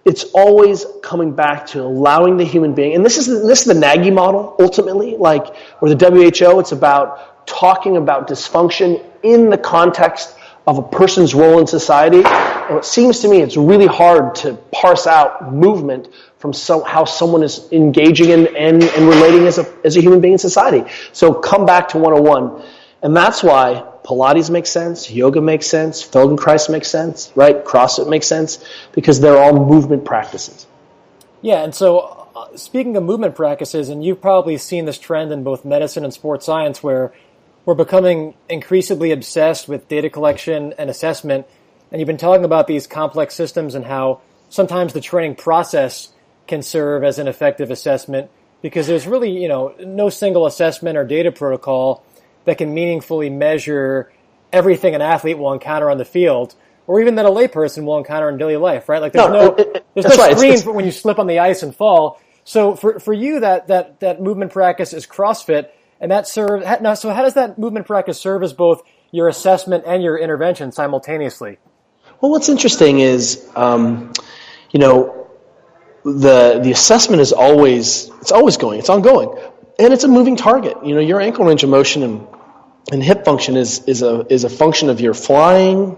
it's always coming back to allowing the human being, and this is the Nagy model, ultimately, like, or the WHO, it's about talking about dysfunction in the context of a person's role in society. And it seems to me it's really hard to parse out movement from how someone is engaging and relating as a human being in society. So come back to 101. And that's why Pilates makes sense, yoga makes sense, Feldenkrais makes sense, right? CrossFit makes sense, because they're all movement practices. Yeah, and so speaking of movement practices, and you've probably seen this trend in both medicine and sports science, where we're becoming increasingly obsessed with data collection and assessment, and you've been talking about these complex systems and how sometimes the training process can serve as an effective assessment, because there's really, no single assessment or data protocol that can meaningfully measure everything an athlete will encounter on the field, or even that a layperson will encounter in daily life, right? Like there's no screen for when you slip on the ice and fall. So for you, that movement practice is CrossFit, and that serves. So how does that movement practice serve as both your assessment and your intervention simultaneously? Well, what's interesting is, the assessment is always going, it's ongoing, and it's a moving target. Your ankle range of motion and hip function is a function of your flying,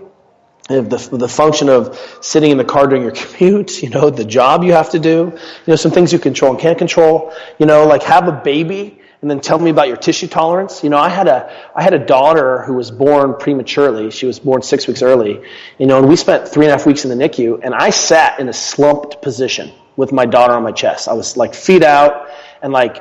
the function of sitting in the car during your commute, the job you have to do, some things you control and can't control, like have a baby and then tell me about your tissue tolerance. I had a daughter who was born prematurely. She was born 6 weeks early, and we spent 3.5 weeks in the NICU, and I sat in a slumped position with my daughter on my chest. I was like feet out and like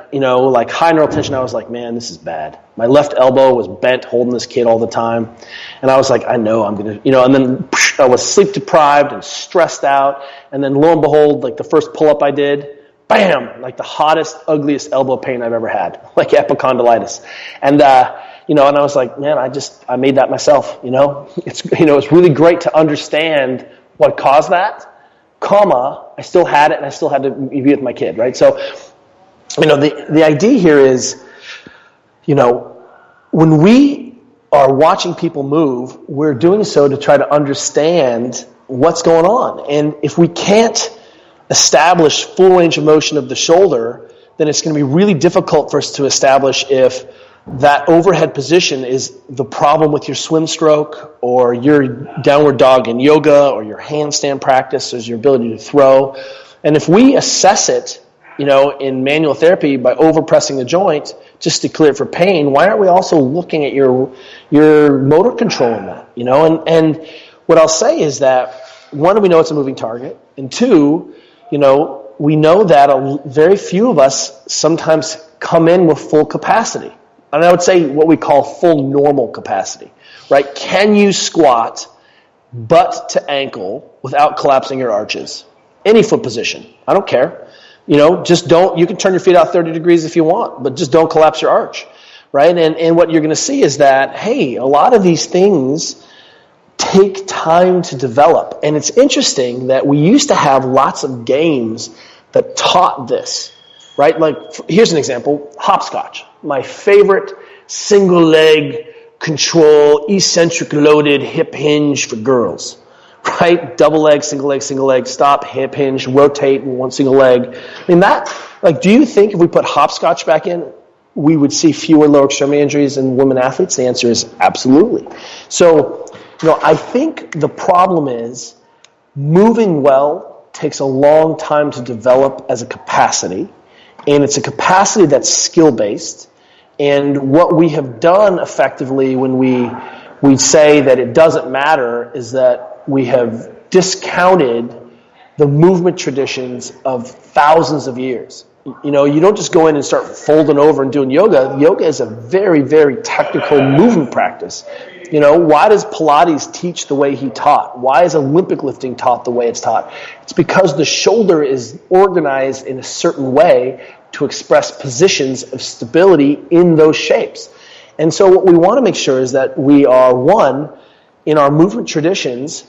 high neural tension. I was like, man, this is bad. My left elbow was bent holding this kid all the time. And I was like, I know I'm going to, and then I was sleep deprived and stressed out. And then lo and behold, like the first pull up I did, bam, like the hottest, ugliest elbow pain I've ever had, like epicondylitis. And, and I was like, man, I made that myself, it's really great to understand what caused that, I still had it and I still had to be with my kid, right? So, the idea here is, when we are watching people move, we're doing so to try to understand what's going on. And if we can't establish full range of motion of the shoulder, then it's going to be really difficult for us to establish if that overhead position is the problem with your swim stroke or your downward dog in yoga or your handstand practice or your ability to throw. And if we assess it, in manual therapy by overpressing the joint just to clear it for pain, why aren't we also looking at your motor control in that? And what I'll say is that, one, we know it's a moving target, and two, we know that very few of us sometimes come in with full capacity. And I would say what we call full normal capacity, right? Can you squat butt to ankle without collapsing your arches? Any foot position. I don't care. Just don't, you can turn your feet out 30 degrees if you want, but just don't collapse your arch, right? And what you're going to see is that, hey, a lot of these things take time to develop. And it's interesting that we used to have lots of games that taught this, right? Like, here's an example, hopscotch. My favorite single leg control, eccentric loaded hip hinge for girls, right? Double leg, single leg, stop, hip hinge, rotate in one single leg. I mean, do you think if we put hopscotch back in, we would see fewer lower extremity injuries in women athletes? The answer is absolutely. So, I think the problem is moving well takes a long time to develop as a capacity, and it's a capacity that's skill-based. And what we have done effectively when we say that it doesn't matter is that we have discounted the movement traditions of thousands of years. You don't just go in and start folding over and doing yoga. Yoga is a very, very technical movement practice. Why does Pilates teach the way he taught? Why is Olympic lifting taught the way it's taught? It's because the shoulder is organized in a certain way to express positions of stability in those shapes. And so what we want to make sure is that we are, one, in our movement traditions,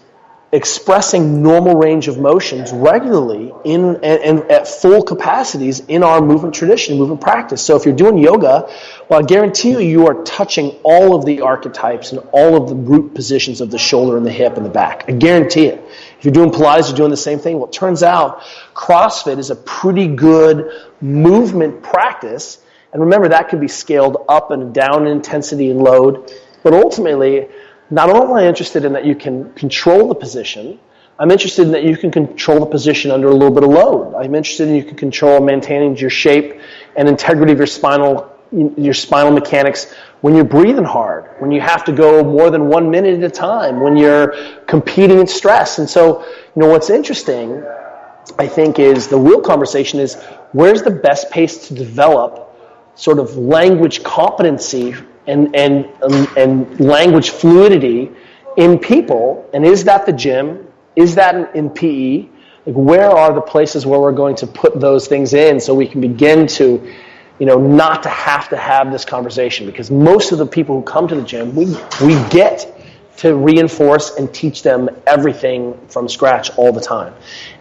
expressing normal range of motions regularly and at full capacities in our movement tradition, movement practice. So if you're doing yoga, well, I guarantee you are touching all of the archetypes and all of the root positions of the shoulder and the hip and the back. I guarantee it. If you're doing Pilates, you're doing the same thing. Well, it turns out CrossFit is a pretty good movement practice. And remember, that can be scaled up and down in intensity and load. But ultimately, not only am I interested in that you can control the position, I'm interested in that you can control the position under a little bit of load. I'm interested in you can control maintaining your shape and integrity of your spinal mechanics when you're breathing hard, when you have to go more than 1 minute at a time, when you're competing in stress. And so, what's interesting, I think, is the real conversation is where's the best pace to develop sort of language competency and language fluidity in people, and is that the gym? Is that in PE? Like, where are the places where we're going to put those things in so we can begin to, not to have this conversation? Because most of the people who come to the gym, we get to reinforce and teach them everything from scratch all the time.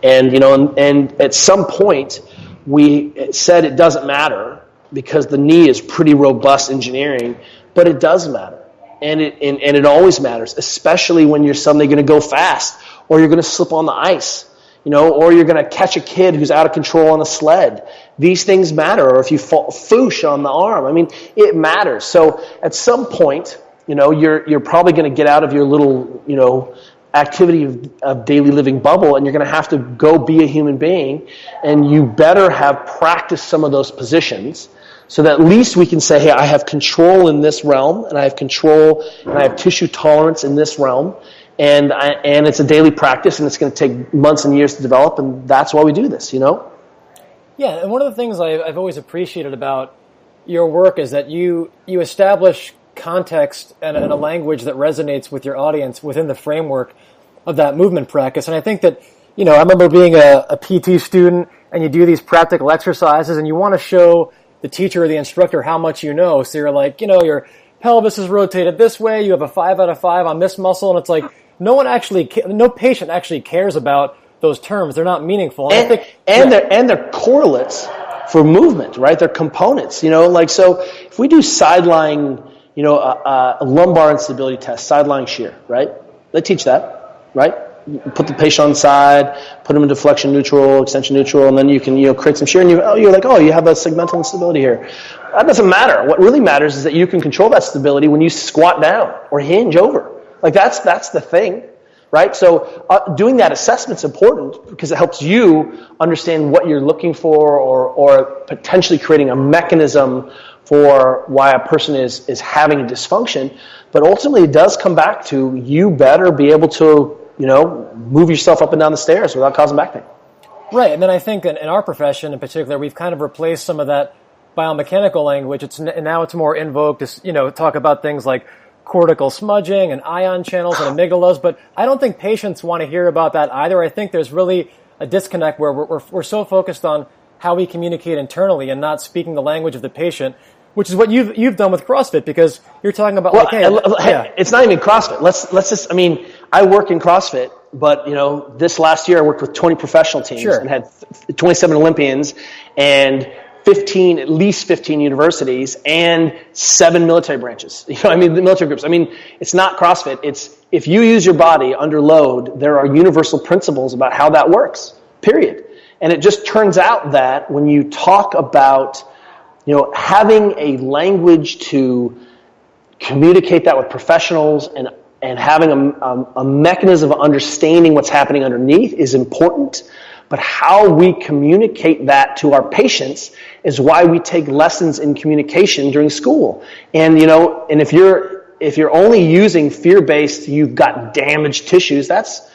And, and at some point, we said it doesn't matter, because the knee is pretty robust engineering, but it does matter. And it always matters, especially when you're suddenly going to go fast, or you're going to slip on the ice, or you're going to catch a kid who's out of control on a sled. These things matter. Or if you fall foosh on the arm, it matters. So at some point, you're probably going to get out of your little, activity of daily living bubble, and you're going to have to go be a human being, and you better have practiced some of those positions, so that at least we can say, hey, I have control in this realm, and I have control, and I have tissue tolerance in this realm, and it's a daily practice, and it's going to take months and years to develop, and that's why we do this, Yeah, and one of the things I've always appreciated about your work is that you establish context and a language that resonates with your audience within the framework of that movement practice. And I think that, I remember being a PT student, and you do these practical exercises, and you want to show the teacher or the instructor how much you know. So you're like, your pelvis is rotated this way, you have a 5 out of 5 on this muscle, and it's like no patient actually cares about those terms. They're not meaningful. And they're correlates for movement, right? They're components, so if we do sideline, a lumbar instability test, sideline shear, right? They teach that, right? Put the patient on the side, put them into flexion neutral, extension neutral, and then you can create some shear, and you're like, you have a segmental instability here. That doesn't matter. What really matters is that you can control that stability when you squat down or hinge over. Like that's the thing, right? So doing that assessment's important because it helps you understand what you're looking for, or potentially creating a mechanism for why a person is having a dysfunction. But ultimately, it does come back to you better be able to move yourself up and down the stairs without causing back pain. Right, and then I think that in our profession in particular, we've kind of replaced some of that biomechanical language. Now it's more in vogue to talk about things like cortical smudging and ion channels and amygdalas, but I don't think patients want to hear about that either. I think there's really a disconnect where we're so focused on how we communicate internally and not speaking the language of the patient, which is what you've done with CrossFit, because you're talking about it's not even CrossFit. Let's just I work in CrossFit, but this last year I worked with 20 professional teams and had 27 Olympians and at least 15 universities and 7 military branches. The military groups. It's not CrossFit. It's if you use your body under load, there are universal principles about how that works. Period. And it just turns out that when you talk about having a language to communicate that with professionals and having a mechanism of understanding what's happening underneath is important. But how we communicate that to our patients is why we take lessons in communication during school. And and if you're only using fear-based, you've got damaged tissues. That's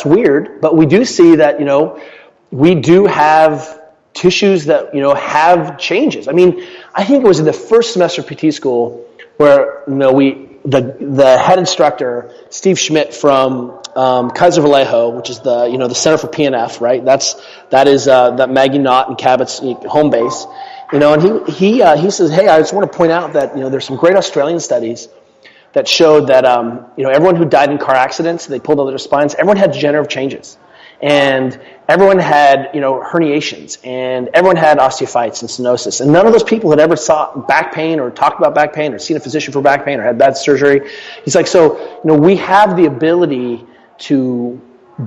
weird. But we do see that we do have tissues that have changes. I think it was in the first semester of PT school where the head instructor, Steve Schmidt from Kaiser Vallejo, which is the Center for PNF, right? That is Maggie Knott and Cabot's home base. And he says, hey, I just want to point out that there's some great Australian studies that showed that everyone who died in car accidents, they pulled out their spines, everyone had degenerative changes. And everyone had, herniations, and everyone had osteophytes and stenosis. And none of those people had ever saw back pain or talked about back pain or seen a physician for back pain or had bad surgery. He's like, so, we have the ability to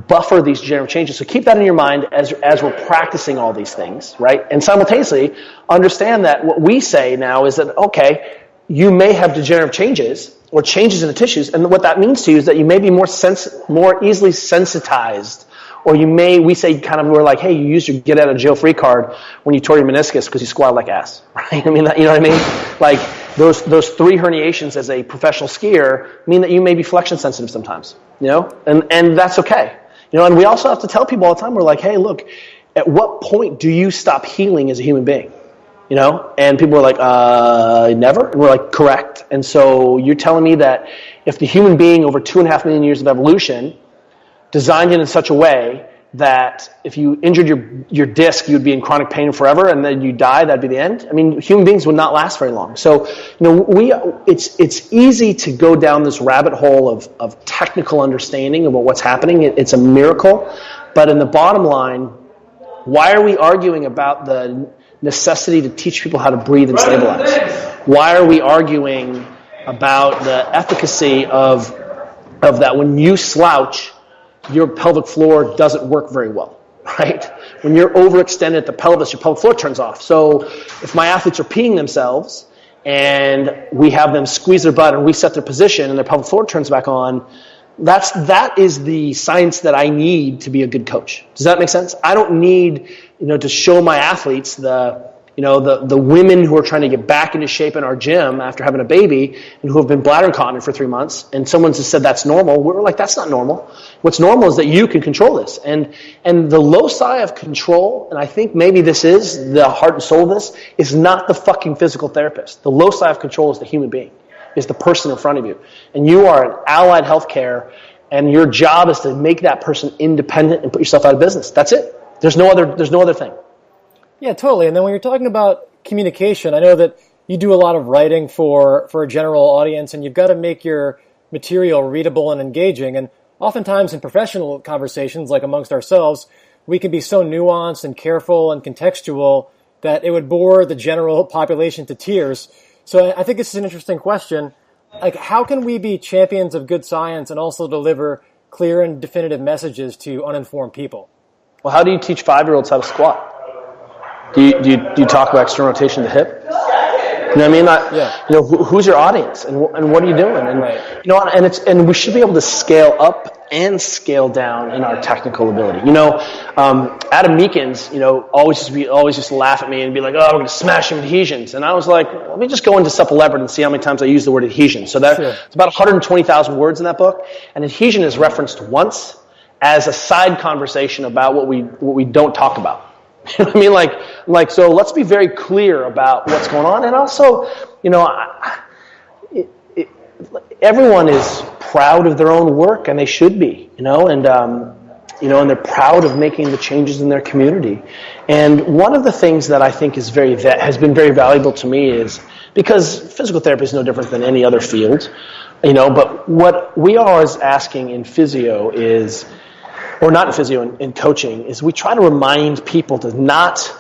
buffer these degenerative changes. So keep that in your mind as we're practicing all these things, right? And simultaneously, understand that what we say now is that, okay, you may have degenerative changes or changes in the tissues, and what that means to you is that you may be more easily sensitized. Or we say we're like, hey, you used your get out of jail free card when you tore your meniscus because you squatted like ass, right? I mean, you know what I mean? Like those 3 herniations as a professional skier mean that you may be flexion sensitive sometimes, and that's okay. And we also have to tell people all the time, we're like, hey, look, at what point do you stop healing as a human being? And people are like, never. And we're like, correct. And so you're telling me that if the human being over 2.5 million years of evolution designed it in such a way that if you injured your disc, you'd be in chronic pain forever, and then you die, that'd be the end. I mean, human beings would not last very long. So, it's easy to go down this rabbit hole of technical understanding about what's happening. It's a miracle. But in the bottom line, why are we arguing about the necessity to teach people how to breathe and stabilize? Why are we arguing about the efficacy of that when you slouch, your pelvic floor doesn't work very well, right? When you're overextended at the pelvis, your pelvic floor turns off. So if my athletes are peeing themselves and we have them squeeze their butt and reset their position and their pelvic floor turns back on, that is the science that I need to be a good coach. Does that make sense? I don't need, to show my athletes the women who are trying to get back into shape in our gym after having a baby and who have been bladder incontinent for 3 months, and someone just said that's normal. We're like, that's not normal. What's normal is that you can control this. And the loci of control, and I think maybe this is the heart and soul of this, is not the fucking physical therapist. The loci of control is the human being, is the person in front of you. And you are an allied healthcare, and your job is to make that person independent and put yourself out of business. That's it. There's no other thing. Yeah, totally. And then when you're talking about communication, I know that you do a lot of writing for a general audience, and you've got to make your material readable and engaging. And oftentimes in professional conversations, like amongst ourselves, we can be so nuanced and careful and contextual that it would bore the general population to tears. So I think this is an interesting question. Like, how can we be champions of good science and also deliver clear and definitive messages to uninformed people? Well, how do you teach 5-year-olds how to squat? Do you talk about external rotation of the hip? You know what I mean? Who's your audience and what are you doing? And right. And we should be able to scale up and scale down in our technical ability. Adam Meekins, always just laugh at me and be like, "Oh, we're going to smash him adhesions." And I was like, let me just go into Supple Leopard and see how many times I use the word adhesion. So it's about 120,000 words in that book, and adhesion is referenced once as a side conversation about what we don't talk about. You know what I mean? Like, so let's be very clear about what's going on. And also, everyone is proud of their own work, and they should be, and they're proud of making the changes in their community. And one of the things that I think has been very valuable to me is, because physical therapy is no different than any other field, but what we are always asking in physio is, or not in physio, in coaching, is we try to remind people to not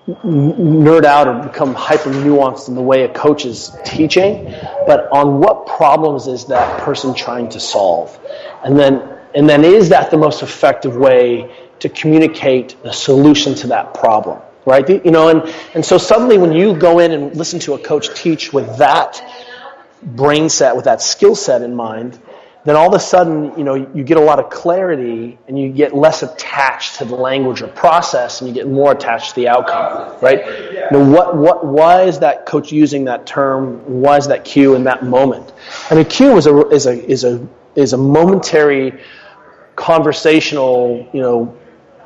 nerd out or become hyper nuanced in the way a coach is teaching, but on what problems is that person trying to solve, and then is that the most effective way to communicate the solution to that problem, right? And so suddenly when you go in and listen to a coach teach with that brain set, with that skill set in mind, then all of a sudden, you get a lot of clarity and you get less attached to the language or process, and you get more attached to the outcome, right? Why is that coach using that term? Why is that cue in that moment? I mean, cue is a momentary conversational,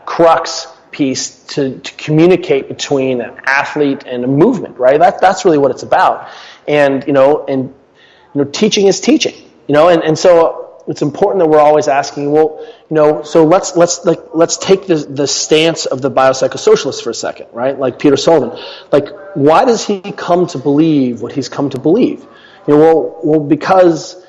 crux piece to communicate between an athlete and a movement, right? That's really what it's about. And teaching is teaching. And so it's important that we're always asking, so let's take the stance of the biopsychosocialist for a second, right? Like Peter Sullivan. Like, why does he come to believe what he's come to believe? Because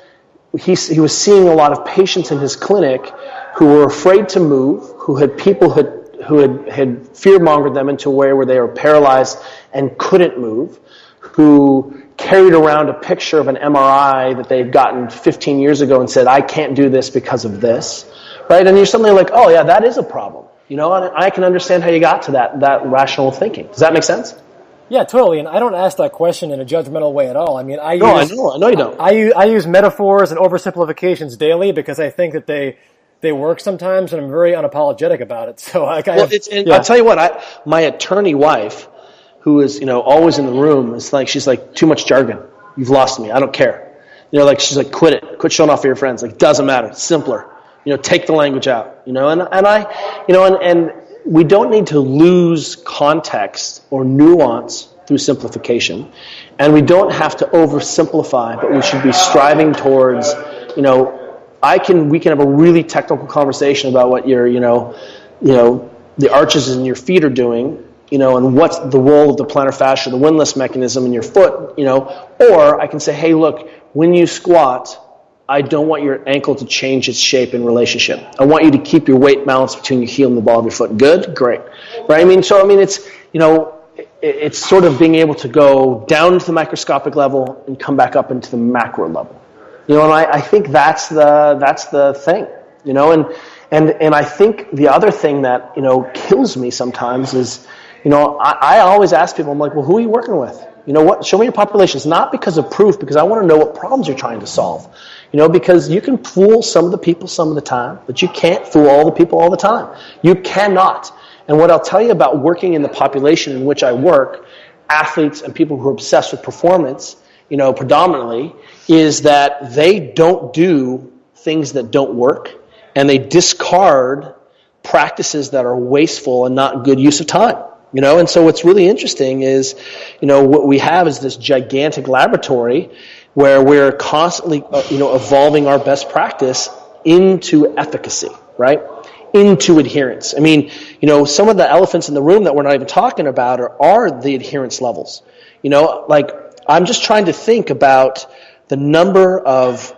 he was seeing a lot of patients in his clinic who were afraid to move, who had fear-mongered them into a way where they were paralyzed and couldn't move, who carried around a picture of an MRI that they had gotten 15 years ago and said, I can't do this because of this, right? And you're suddenly like, oh yeah, that is a problem. And I can understand how you got to that rational thinking. Does that make sense? Yeah, totally. And I don't ask that question in a judgmental way at all. I mean, I know you don't. I use metaphors and oversimplifications daily because I think that they work sometimes, and I'm very unapologetic about it. So I'll tell you what, my attorney wife, who is always in the room, is like, she's like, too much jargon. You've lost me. I don't care. She's like, quit it. Quit showing off for your friends. Like, doesn't matter. It's simpler. Take the language out. And we don't need to lose context or nuance through simplification, and we don't have to oversimplify, but we should be striving towards, we can have a really technical conversation about what your, the arches in your feet are doing, and what's the role of the plantar fascia, the windlass mechanism in your foot, or I can say, hey, look, when you squat, I don't want your ankle to change its shape in relationship. I want you to keep your weight balanced between your heel and the ball of your foot. Good? Great. Right? It's sort of being able to go down to the microscopic level and come back up into the macro level. And I think that's the thing. And I think the other thing that, kills me sometimes is, I always ask people, I'm like, well, who are you working with? Show me your populations, not because of proof, because I want to know what problems you're trying to solve. Because you can fool some of the people some of the time, but you can't fool all the people all the time. You cannot. And what I'll tell you about working in the population in which I work, athletes and people who are obsessed with performance, predominantly, is that they don't do things that don't work, and they discard practices that are wasteful and not good use of time. And so what's really interesting is, what we have is this gigantic laboratory where we're constantly, evolving our best practice into efficacy, right? Into adherence. I mean, some of the elephants in the room that we're not even talking about are the adherence levels. I'm just trying to think about the number of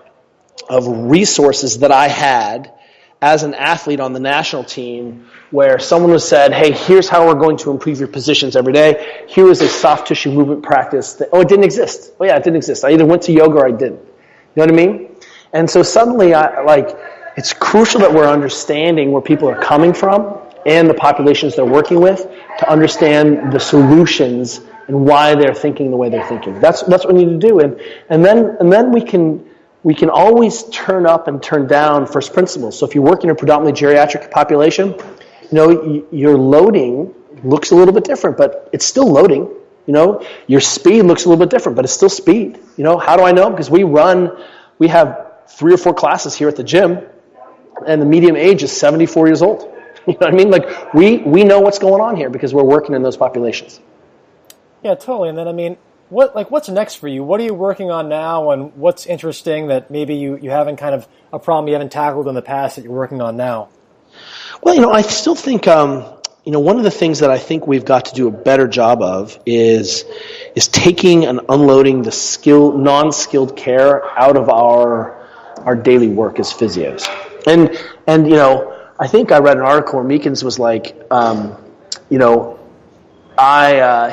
resources that I had as an athlete on the national team where someone was said, hey, here's how we're going to improve your positions every day. Here is a soft tissue movement practice. It didn't exist. Oh yeah, it didn't exist. I either went to yoga or I didn't. You know what I mean? And so suddenly, it's crucial that we're understanding where people are coming from and the populations they're working with to understand the solutions and why they're thinking the way they're thinking. That's what we need to do. And then we can always turn up and turn down first principles. So if you work in a predominantly geriatric population, your loading looks a little bit different, but it's still loading. Your speed looks a little bit different, but it's still speed. How do I know? Because we have 3 or 4 classes here at the gym, and the median age is 74 years old. You know what I mean? Like, we know what's going on here because we're working in those populations. Yeah, totally. And then, what's next for you? What are you working on now, and what's interesting that maybe you haven't kind of a problem you haven't tackled in the past that you're working on now? Well, I still think, one of the things that I think we've got to do a better job of is taking and unloading the non-skilled care out of our daily work as physios. And I think I read an article where Meekins was like,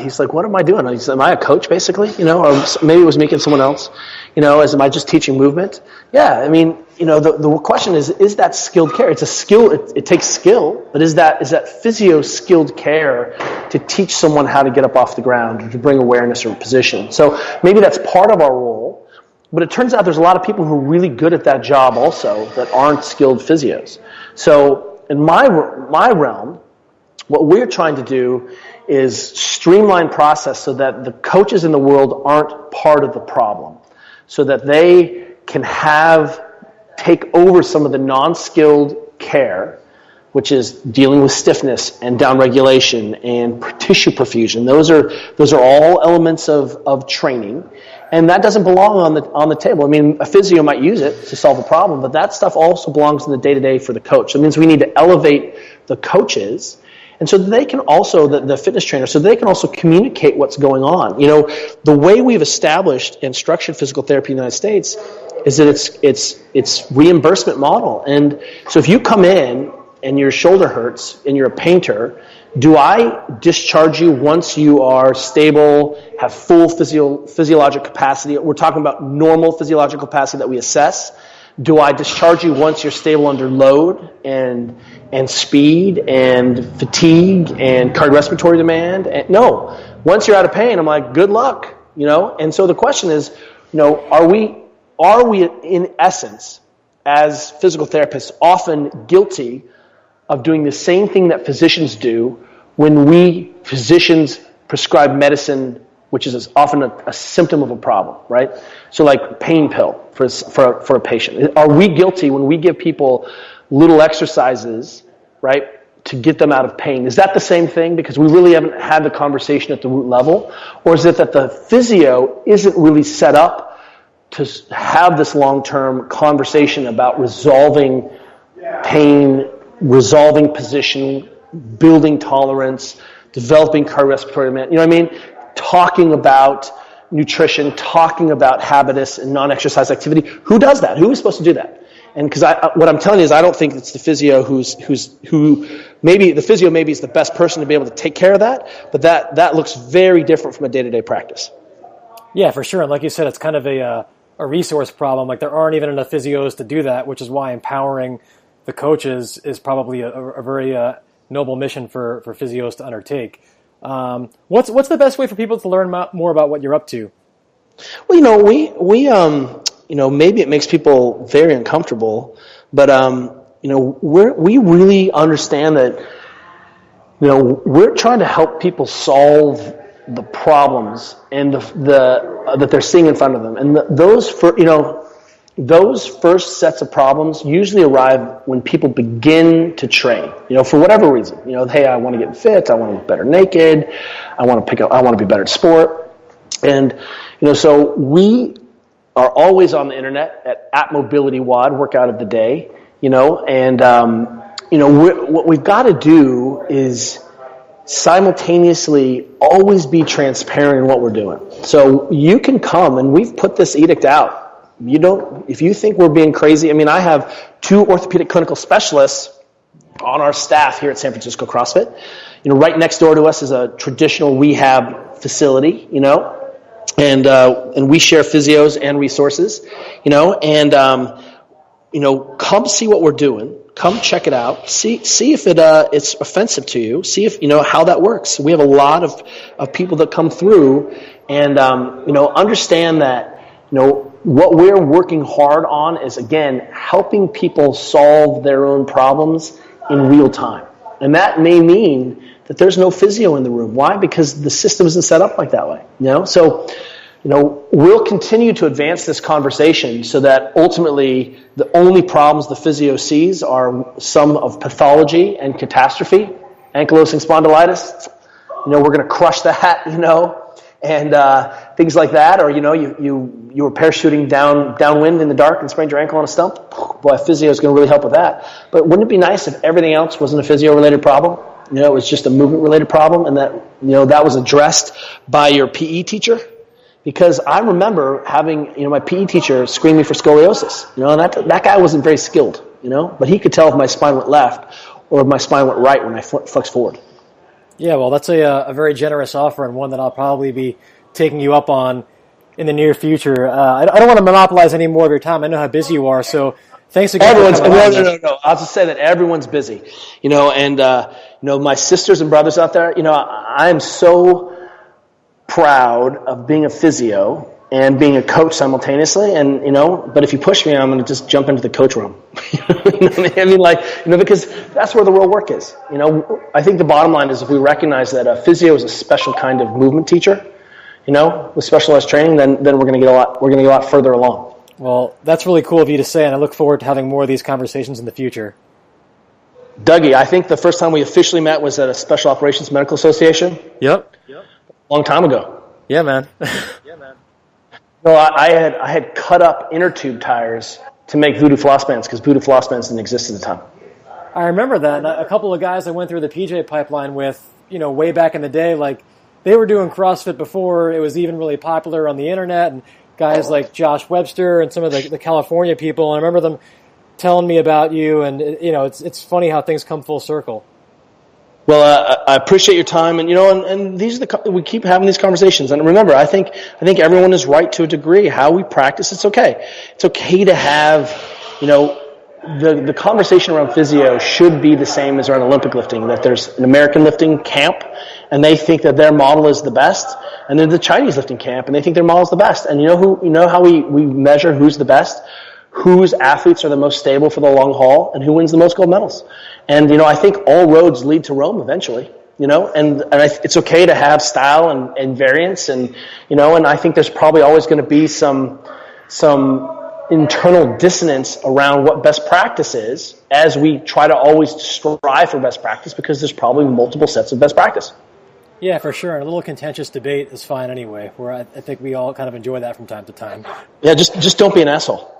he's like, what am I doing? He said, am I a coach, basically? Or maybe it was Meekins, someone else. Am I just teaching movement? Yeah, the question is that skilled care? It's a skill. It takes skill, but is that physio skilled care to teach someone how to get up off the ground or to bring awareness or position? So maybe that's part of our role. But it turns out there's a lot of people who are really good at that job also that aren't skilled physios. So in my realm, what we're trying to do is streamline process so that the coaches in the world aren't part of the problem, so that they can take over some of the non-skilled care, which is dealing with stiffness and downregulation and tissue perfusion. Those are all elements of training, and that doesn't belong on the table. A physio might use it to solve a problem, but that stuff also belongs in the day-to-day for the coach. It means we need to elevate the coaches And so they can also, the fitness trainer, so they can also communicate what's going on. The way we've established and structured physical therapy in the United States is that it's reimbursement model. And so if you come in and your shoulder hurts and you're a painter, do I discharge you once you are stable, have full physiologic capacity? We're talking about normal physiological capacity that we assess. Do I discharge you once you're stable under load and speed and fatigue and cardiorespiratory demand? No. Once you're out of pain, I'm like, good luck, And so the question is, are we in essence, as physical therapists, often guilty of doing the same thing that physicians do when we physicians prescribe medicine, which is often a symptom of a problem, right? So like pain pill for a patient. Are we guilty when we give people little exercises, right, to get them out of pain? Is that the same thing? Because we really haven't had the conversation at the root level? Or is it that the physio isn't really set up to have this long-term conversation about resolving pain, resolving position, building tolerance, developing cardiorespiratory demand, talking about nutrition, talking about habitus and non-exercise activity? Who does that? Who is supposed to do that? And because what I'm telling you is I don't think it's the physio who maybe the physio maybe is the best person to be able to take care of that, but that looks very different from a day-to-day practice. Yeah, for sure. And like you said, it's kind of a resource problem. Like there aren't even enough physios to do that, which is why empowering the coaches is probably a very noble mission for physios to undertake. What's the best way for people to learn more about what you're up to? Well, we maybe it makes people very uncomfortable, but we really understand that we're trying to help people solve the problems and that they're seeing in front of them, and those first sets of problems usually arrive when people begin to train, for whatever reason. Hey, I want to get fit, I want to look better naked, I want to be better at sport. And, so we are always on the internet at Mobility WOD, workout of the day, and, what we've got to do is simultaneously always be transparent in what we're doing. So you can come, and we've put this edict out. If you think we're being crazy, I have 2 orthopedic clinical specialists on our staff here at San Francisco CrossFit. Right next door to us is a traditional rehab facility, and we share physios and resources, and come see what we're doing. Come check it out. See if it's offensive to you. See if how that works. We have a lot of people that come through, and understand that what we're working hard on is, again, helping people solve their own problems in real time. And that may mean that there's no physio in the room. Why? Because the system isn't set up like that way. So, we'll continue to advance this conversation so that ultimately the only problems the physio sees are some of pathology and catastrophe, ankylosing spondylitis. We're going to crush that, and things like that, or you were parachuting downwind in the dark and sprained your ankle on a stump. Boy, physio is going to really help with that. But wouldn't it be nice if everything else wasn't a physio-related problem? It was just a movement-related problem, and that that was addressed by your PE teacher. Because I remember having my PE teacher screen me for scoliosis. And that guy wasn't very skilled. But he could tell if my spine went left or if my spine went right when I flexed forward. Yeah, well, that's a very generous offer, and one that I'll probably be taking you up on in the near future. I don't want to monopolize any more of your time. I know how busy you are, so thanks again. No. I'll just say that everyone's busy, and my sisters and brothers out there. I am so proud of being a physio and being a coach simultaneously, and but if you push me, I'm going to just jump into the coach room. Because that's where the real work is. I think the bottom line is if we recognize that a physio is a special kind of movement teacher, with specialized training, then we're going to get a lot further along. Well, that's really cool of you to say, and I look forward to having more of these conversations in the future. Dougie, I think the first time we officially met was at a Special Operations Medical Association. Yep. A long time ago. Yeah, man. No, I had cut up inner tube tires to make voodoo floss bands because voodoo floss bands didn't exist at the time. I remember that. And a couple of guys I went through the PJ pipeline with, way back in the day, like they were doing CrossFit before it was even really popular on the internet, and guys like Josh Webster and some of the California people. And I remember them telling me about you, and it's funny how things come full circle. Well, I appreciate your time, and and these are we keep having these conversations. And remember, I think everyone is right to a degree. How we practice, it's okay. It's okay to have, the conversation around physio should be the same as around Olympic lifting. That there's an American lifting camp, and they think that their model is the best, and then the Chinese lifting camp, and they think their model is the best. And how we measure who's the best, whose athletes are the most stable for the long haul, and who wins the most gold medals. And, I think all roads lead to Rome eventually, and it's okay to have style and variance, and I think there's probably always going to be some internal dissonance around what best practice is as we try to always strive for best practice, because there's probably multiple sets of best practice. Yeah, for sure. And a little contentious debate is fine anyway, where I think we all kind of enjoy that from time to time. Yeah, just don't be an asshole.